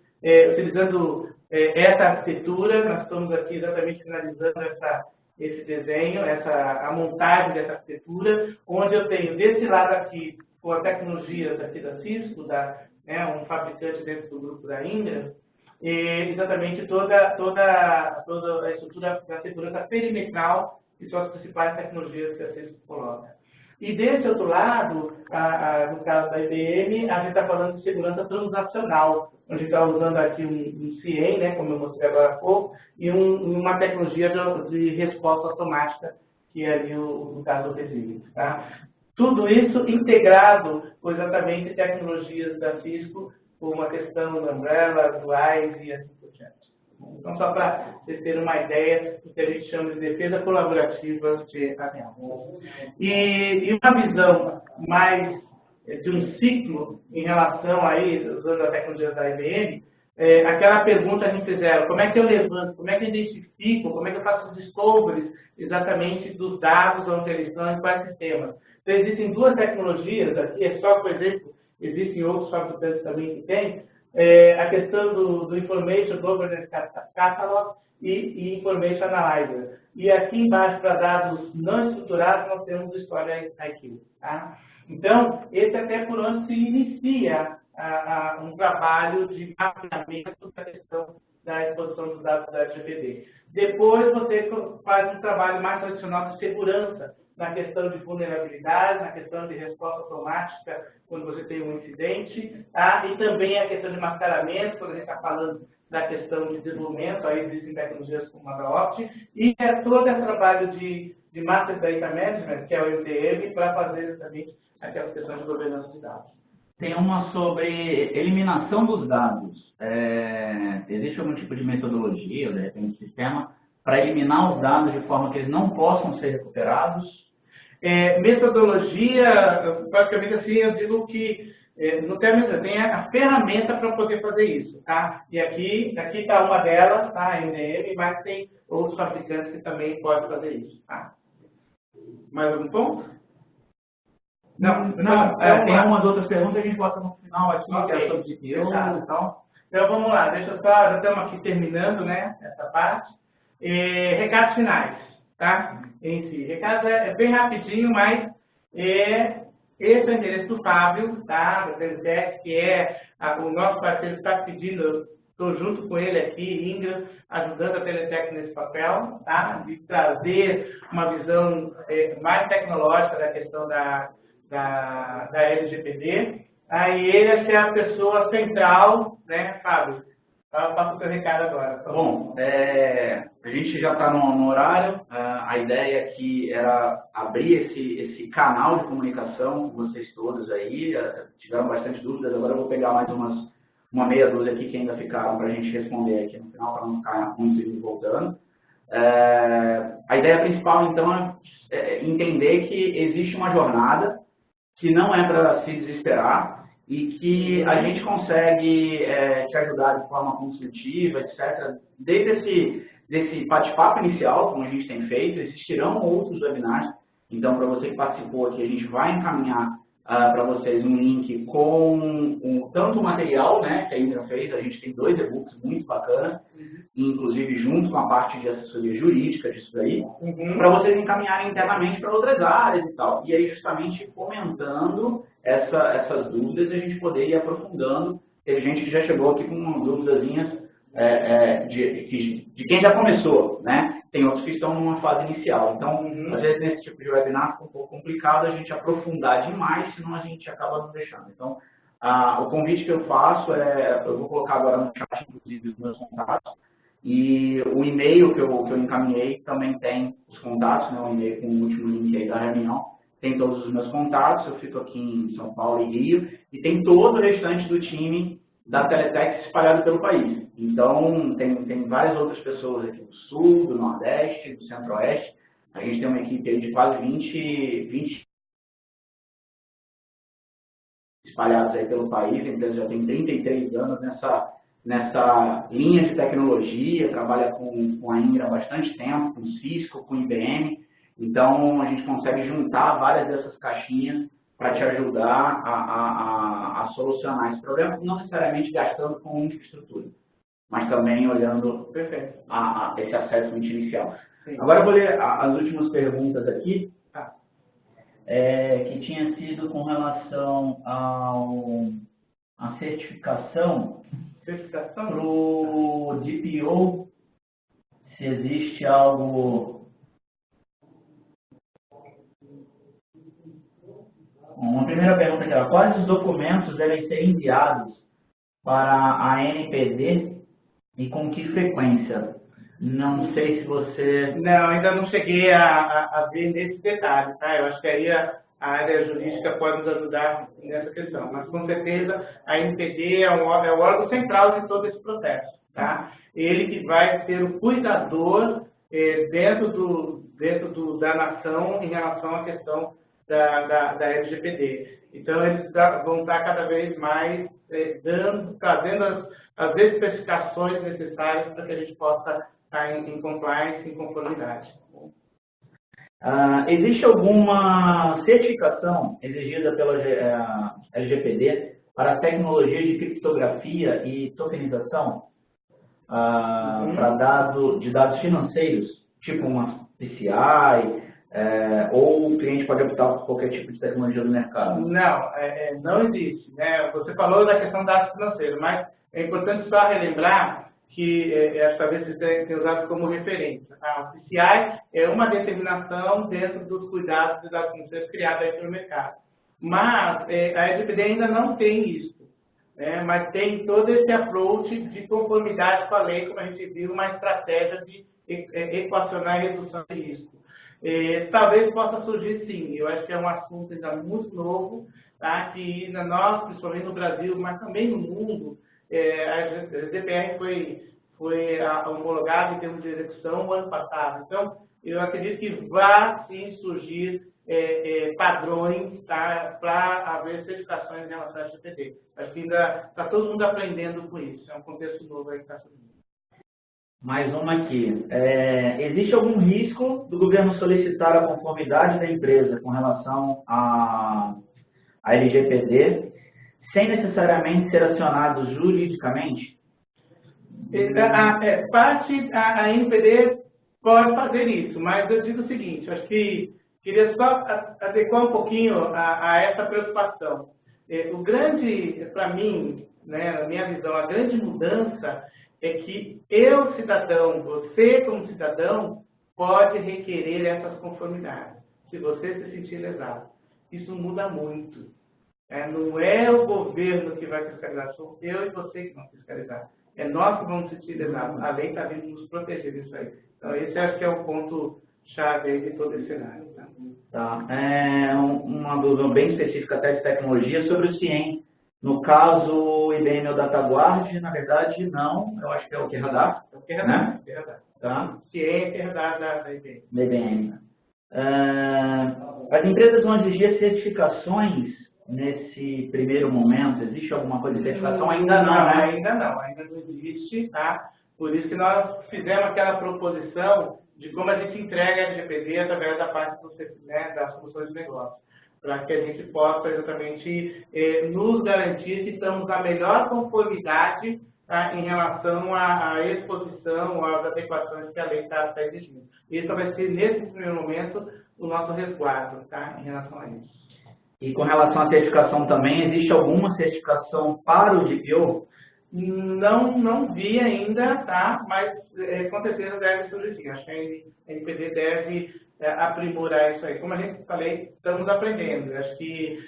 utilizando essa arquitetura, nós estamos aqui exatamente finalizando esse desenho, a montagem dessa arquitetura, onde eu tenho desse lado aqui, com a tecnologia daqui da Cisco, um fabricante dentro do grupo da Indra, exatamente toda a estrutura da segurança perimetral, que são as principais tecnologias que a Cisco coloca. E desse outro lado, no caso da IBM, a gente está falando de segurança transacional, onde a gente está usando aqui um CIEM, né, como eu mostrei agora há pouco, e uma tecnologia de resposta automática, que é ali no caso do Resilient. Tá? Tudo isso integrado com exatamente tecnologias da Cisco, como a questão do Umbrella, do WISE e assim por diante. Então, só para vocês terem uma ideia do que a gente chama de defesa colaborativa de alianças. E uma visão mais de um ciclo em relação aí, usando a tecnologia da IBM, aquela pergunta que a gente fizeram: como é que eu levanto, como é que eu identifico, como é que eu faço os discoveries exatamente dos dados, onde eles estão e quais sistemas. Então, existem 2 tecnologias, aqui só por exemplo, existem outros fabricantes também que têm, a questão do Information Governance Catalog e Information Analyzer. E aqui embaixo, para dados não estruturados, nós temos o Storage IQ. Tá? Então, esse é até por onde se inicia um trabalho de mapeamento da questão da exposição dos dados da LGPD. Depois você faz um trabalho mais tradicional de segurança, na questão de vulnerabilidade, na questão de resposta automática quando você tem um incidente, tá? E também a questão de mascaramento, quando a gente está falando da questão de desenvolvimento, aí existem tecnologias como a DAopt, e todo esse trabalho de Master Data Management, que é o MDM, para fazer exatamente aquelas questões de governança de dados. Tem uma sobre eliminação dos dados. Existe algum tipo de metodologia, ou de repente sistema, para eliminar os dados de forma que eles não possam ser recuperados? Metodologia, praticamente assim, eu digo que no termo tem a ferramenta para poder fazer isso, tá? E aqui está uma delas, tá? A MDM, mas tem outros fabricantes que também podem fazer isso, tá? Mais algum ponto? Não, tem umas outras perguntas, a gente bota no final aqui, okay, que é sobre GPU e tal. Então vamos lá, já estamos aqui terminando, né, essa parte. Recados finais, tá? Em si. Recado é bem rapidinho, mas esse é o endereço do Fábio, tá? Do Teletec, que o nosso parceiro está pedindo, estou junto com ele aqui, Ingram, ajudando a Teletec nesse papel, tá? De trazer uma visão mais tecnológica da questão da LGPD. Aí ele é a pessoa central, né, Fábio? Passa o seu recado agora. Bom, a gente já está no horário. a ideia aqui era abrir esse canal de comunicação com vocês todos aí. Tiveram bastante dúvidas, agora eu vou pegar mais uma meia dúzia aqui que ainda ficaram para a gente responder aqui no final, para não ficar muito voltando. A ideia principal, então, é entender que existe uma jornada que não é para se desesperar e que a gente consegue te ajudar de forma construtiva, etc. Desde desse bate-papo inicial, como a gente tem feito, existirão outros webinars. Então, para você que participou aqui, a gente vai encaminhar para vocês um link com tanto o material, né, que a Indra fez. A gente tem 2 e-books muito bacanas, inclusive junto com a parte de assessoria jurídica disso daí, para vocês encaminharem internamente para outras áreas e tal. E aí, justamente, comentando essas dúvidas, a gente poder ir aprofundando. Teve gente que já chegou aqui com dúvidazinhas de quem já começou, né? Tem outros que estão numa fase inicial. Então, às vezes, nesse tipo de webinar fica um pouco complicado a gente aprofundar demais, senão a gente acaba não deixando. Então, o convite que eu faço eu vou colocar agora no chat, inclusive, os meus contatos, e o e-mail que eu encaminhei também tem os contatos, né? O e-mail com o último link aí da reunião, tem todos os meus contatos. Eu fico aqui em São Paulo e Rio, e tem todo o restante do time da Teletex espalhado pelo país. Então, tem várias outras pessoas aqui do Sul, do Nordeste, do Centro-Oeste. A gente tem uma equipe aí de quase 20 espalhados aí pelo país. A empresa já tem 33 anos nessa linha de tecnologia, trabalha com a Indra há bastante tempo, com Cisco, com IBM. Então, a gente consegue juntar várias dessas caixinhas para te ajudar a solucionar esse problema, não necessariamente gastando com infraestrutura, mas também olhando esse acesso muito inicial. Sim. Agora eu vou ler as últimas perguntas aqui, que tinha sido com relação à certificação para o DPO, se existe algo... Uma primeira pergunta aqui, quais os documentos devem ser enviados para a NPD e com que frequência? Não sei se você... Não, ainda não cheguei a ver nesse detalhe, tá? Eu acho que aí a área jurídica pode nos ajudar nessa questão, mas com certeza a NPD é o órgão central de todo esse processo, tá? Ele que vai ser o cuidador dentro da nação em relação à questão da LGPD. Então, eles vão estar cada vez mais trazendo as especificações necessárias para que a gente possa estar em compliance, em conformidade. Existe alguma certificação exigida pela LGPD para tecnologias de criptografia e tokenização para dados financeiros, tipo uma PCI, ou o cliente pode optar por qualquer tipo de tecnologia do mercado? Não, não existe, né? Você falou da questão da dados financeiros, mas é importante só relembrar que talvez você tenha usado como referência. A PCI é uma determinação dentro dos cuidados de dados financeiros criados aí pelo mercado. Mas a LGPD ainda não tem isso, né? Mas tem todo esse approach de conformidade com a lei, como a gente viu, uma estratégia de equacionar a redução de risco. Talvez possa surgir sim, eu acho que é um assunto ainda muito novo, tá? Que nós, principalmente no Brasil, mas também no mundo, a GDPR foi homologada em termos de execução no ano passado. Então, eu acredito que vai sim surgir padrões, tá? Para haver certificações em relação à LGPD. Acho que ainda está todo mundo aprendendo com isso, é um contexto novo aí que está surgindo. Mais uma aqui. Existe algum risco do governo solicitar a conformidade da empresa com relação à LGPD sem necessariamente ser acionado juridicamente? A NPD pode fazer isso, mas eu digo o seguinte, acho que queria só adequar um pouquinho a essa preocupação. O grande, para mim, né, na minha visão, a grande mudança é que eu, cidadão, você como cidadão, pode requerer essas conformidades, se você se sentir lesado. Isso muda muito. Não é o governo que vai fiscalizar, sou eu e você que vamos fiscalizar. É nós que vamos se sentir lesados. A lei está vindo nos proteger disso aí. Então, esse acho que é o ponto chave aí de todo esse cenário. Tá? Uma dúvida bem específica até de tecnologia sobre o CIEM. No caso, o IBM ou DataGuard, na verdade, não. Eu acho que é o que radar. É o que radar, né? Tá? CIEM é que radar da IBM. Da IBM. As empresas vão exigir certificações nesse primeiro momento? Existe alguma coisa de certificação? Ainda não, né? Ainda não existe, tá? Por isso que nós fizemos aquela proposição de como a gente entrega a LGPD através da parte das soluções de negócio, para que a gente possa exatamente nos garantir que estamos na melhor conformidade, tá, em relação à exposição, às adequações que a lei está exigindo. Isso vai ser, nesse primeiro momento, o nosso resguardo, tá, em relação a isso. E com relação à certificação também, existe alguma certificação para o DPO? Não vi ainda, tá? Mas com certeza deve surgir. Acho que a NPD deve aprimorar isso aí. Como a gente falei, estamos aprendendo. Acho que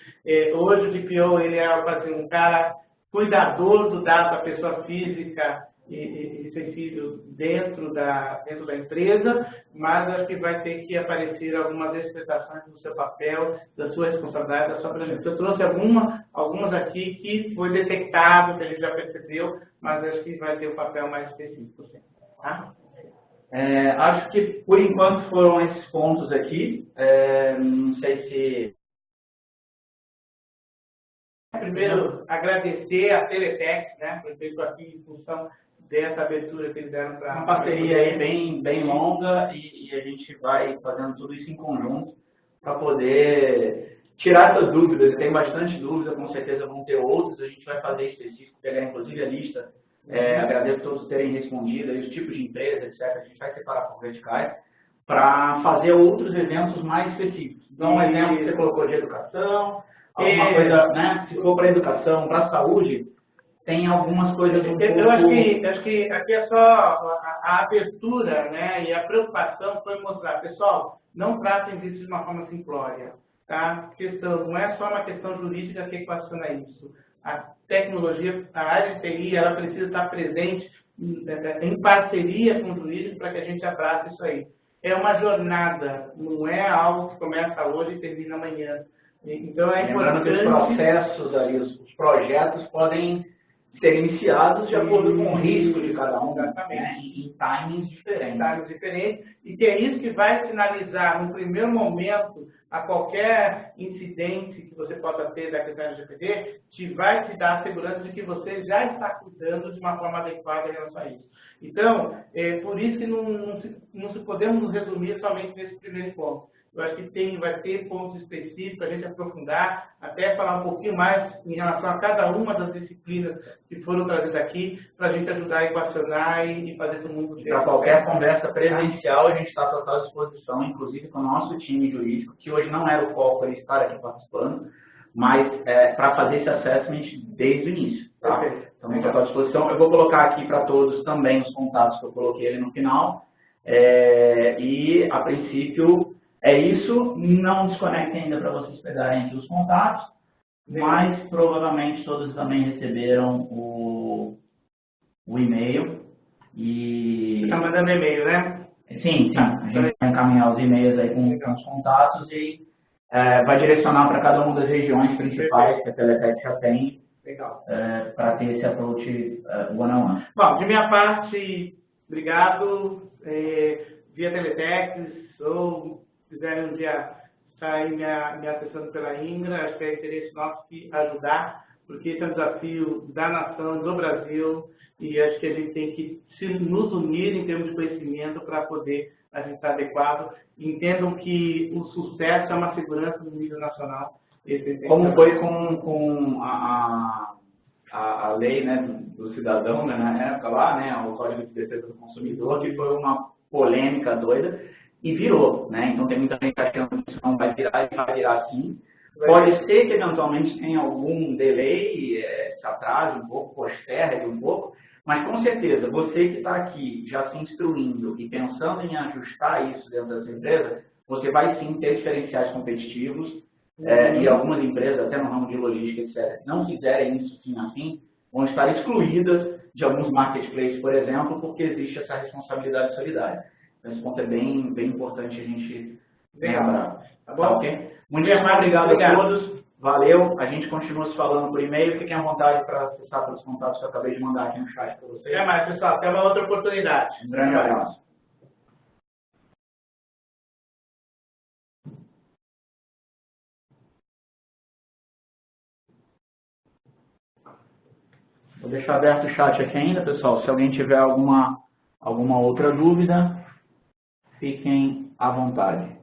hoje o DPO ele é um cara cuidador do dado da pessoa física e sensível dentro da empresa, mas acho que vai ter que aparecer algumas expressões do seu papel, da sua responsabilidade, da sua presença. Eu trouxe algumas aqui que foi detectado, que a gente já percebeu, mas acho que vai ter um papel mais específico, sim. Tá? Acho que, por enquanto, foram esses pontos aqui. Não sei se... Primeiro, agradecer a Teletex, né, por ter feito aqui em função dessa abertura que eles deram para... Uma parceria aí bem longa e a gente vai fazendo tudo isso em conjunto para poder tirar essas dúvidas. Tem bastante dúvida, com certeza vão ter outras, a gente vai fazer específico, pegar inclusive a lista. Agradeço a todos terem respondido, aí, os tipos de empresa, etc. A gente vai separar por verticais para fazer outros eventos mais específicos. Então, um exemplo que você colocou de educação, alguma coisa, né? Se for para educação, para saúde, tem algumas coisas um pouco... Eu acho que aqui é só a abertura, né, e a preocupação foi mostrar, pessoal, não tratem disso de uma forma simplória, tá? Não é só uma questão jurídica que equaciona isso. A tecnologia, a área de TI, ela precisa estar presente em parceria com o jurídico para que a gente abrace isso aí. É uma jornada, não é algo que começa hoje e termina amanhã. Então é importante... Lembrando que os processos ali, os projetos podem ser iniciados de acordo com o risco de cada um, né, em timings diferentes. E que é isso que vai sinalizar, no primeiro momento, a qualquer incidente que você possa ter da questão LGBT, vai te dar a segurança de que você já está cuidando de uma forma adequada em relação a isso. Então, por isso que não podemos nos resumir somente nesse primeiro ponto. Eu acho que vai ter pontos específicos para a gente aprofundar, até falar um pouquinho mais em relação a cada uma das disciplinas que foram trazidas aqui, para a gente ajudar a equacionar e fazer todo mundo ter. Para qualquer conversa presencial, a gente está à total disposição, inclusive com o nosso time jurídico, que hoje não era o foco ele estar aqui participando, mas para fazer esse assessment desde o início. Tá? Então, à total disposição. Eu vou colocar aqui para todos também os contatos que eu coloquei ali no final. E, a princípio, é isso. Não desconectem ainda para vocês pegarem aqui os contatos, mas provavelmente todos também receberam o e-mail. Você está mandando e-mail, né? Sim. A gente vai encaminhar os e-mails aí com os contatos e vai direcionar para cada uma das regiões principais que a Teletex já tem. Legal. Para ter esse approach one-on-one. Bom, de minha parte, obrigado. Via Teletex, ou se quiserem um dia estar me acessando pela Ingra, acho que é interesse nosso que ajudar, porque esse é um desafio da nação, do Brasil, e acho que a gente tem que nos unir em termos de conhecimento para poder a gente estar adequado. Entendam que o sucesso é uma segurança no nível nacional. Como foi com a lei, né, do cidadão, né, na época lá, né, o Código de Defesa do Consumidor, que foi uma polêmica doida e virou, né? Então tem muita gente achando que isso não vai virar e vai virar sim. Pode ser que eventualmente tenha algum delay, se atrase um pouco, postergue um pouco, mas com certeza você que está aqui já se instruindo e pensando em ajustar isso dentro das empresas, você vai sim ter diferenciais competitivos. E algumas empresas, até no ramo de logística, etc., não fizerem isso assim, vão estar excluídas de alguns marketplaces, por exemplo, porque existe essa responsabilidade solidária. Esse ponto é bem importante a gente lembrar. Tá bom? Tá, ok? Muito obrigado a todos. Valeu. A gente continua se falando por e-mail. Fiquem à vontade para acessar pelos contatos que eu acabei de mandar aqui no chat para vocês. Até mais, pessoal. Até uma outra oportunidade. Um grande abraço. Vou deixar aberto o chat aqui ainda, pessoal. Se alguém tiver alguma outra dúvida, fiquem à vontade.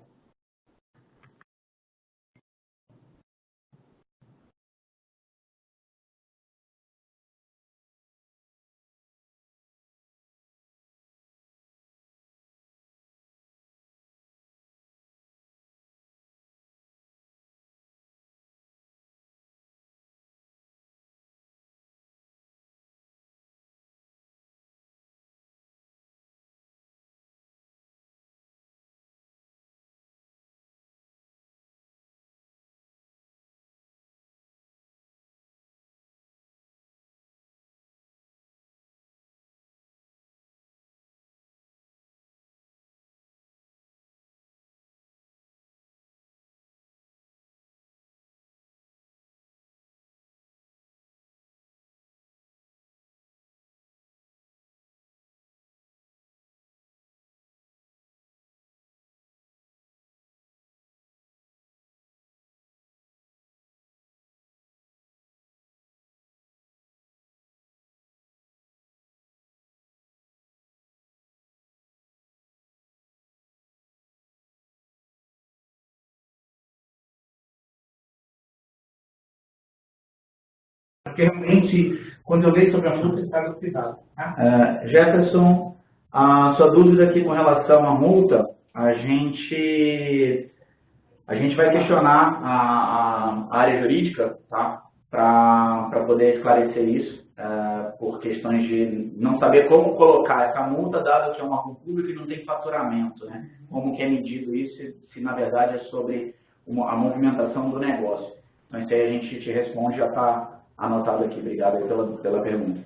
Porque realmente, quando eu leio sobre a multa, está no cuidado. Tá? Jefferson, a sua dúvida aqui com relação à multa, a gente vai questionar a área jurídica, tá? Para poder esclarecer isso, por questões de não saber como colocar essa multa, dado que é um órgão público e não tem faturamento, né? Como que é medido isso, se na verdade é sobre a movimentação do negócio. Então, isso aí a gente te responde, já está anotado aqui. Obrigado aí pela pergunta.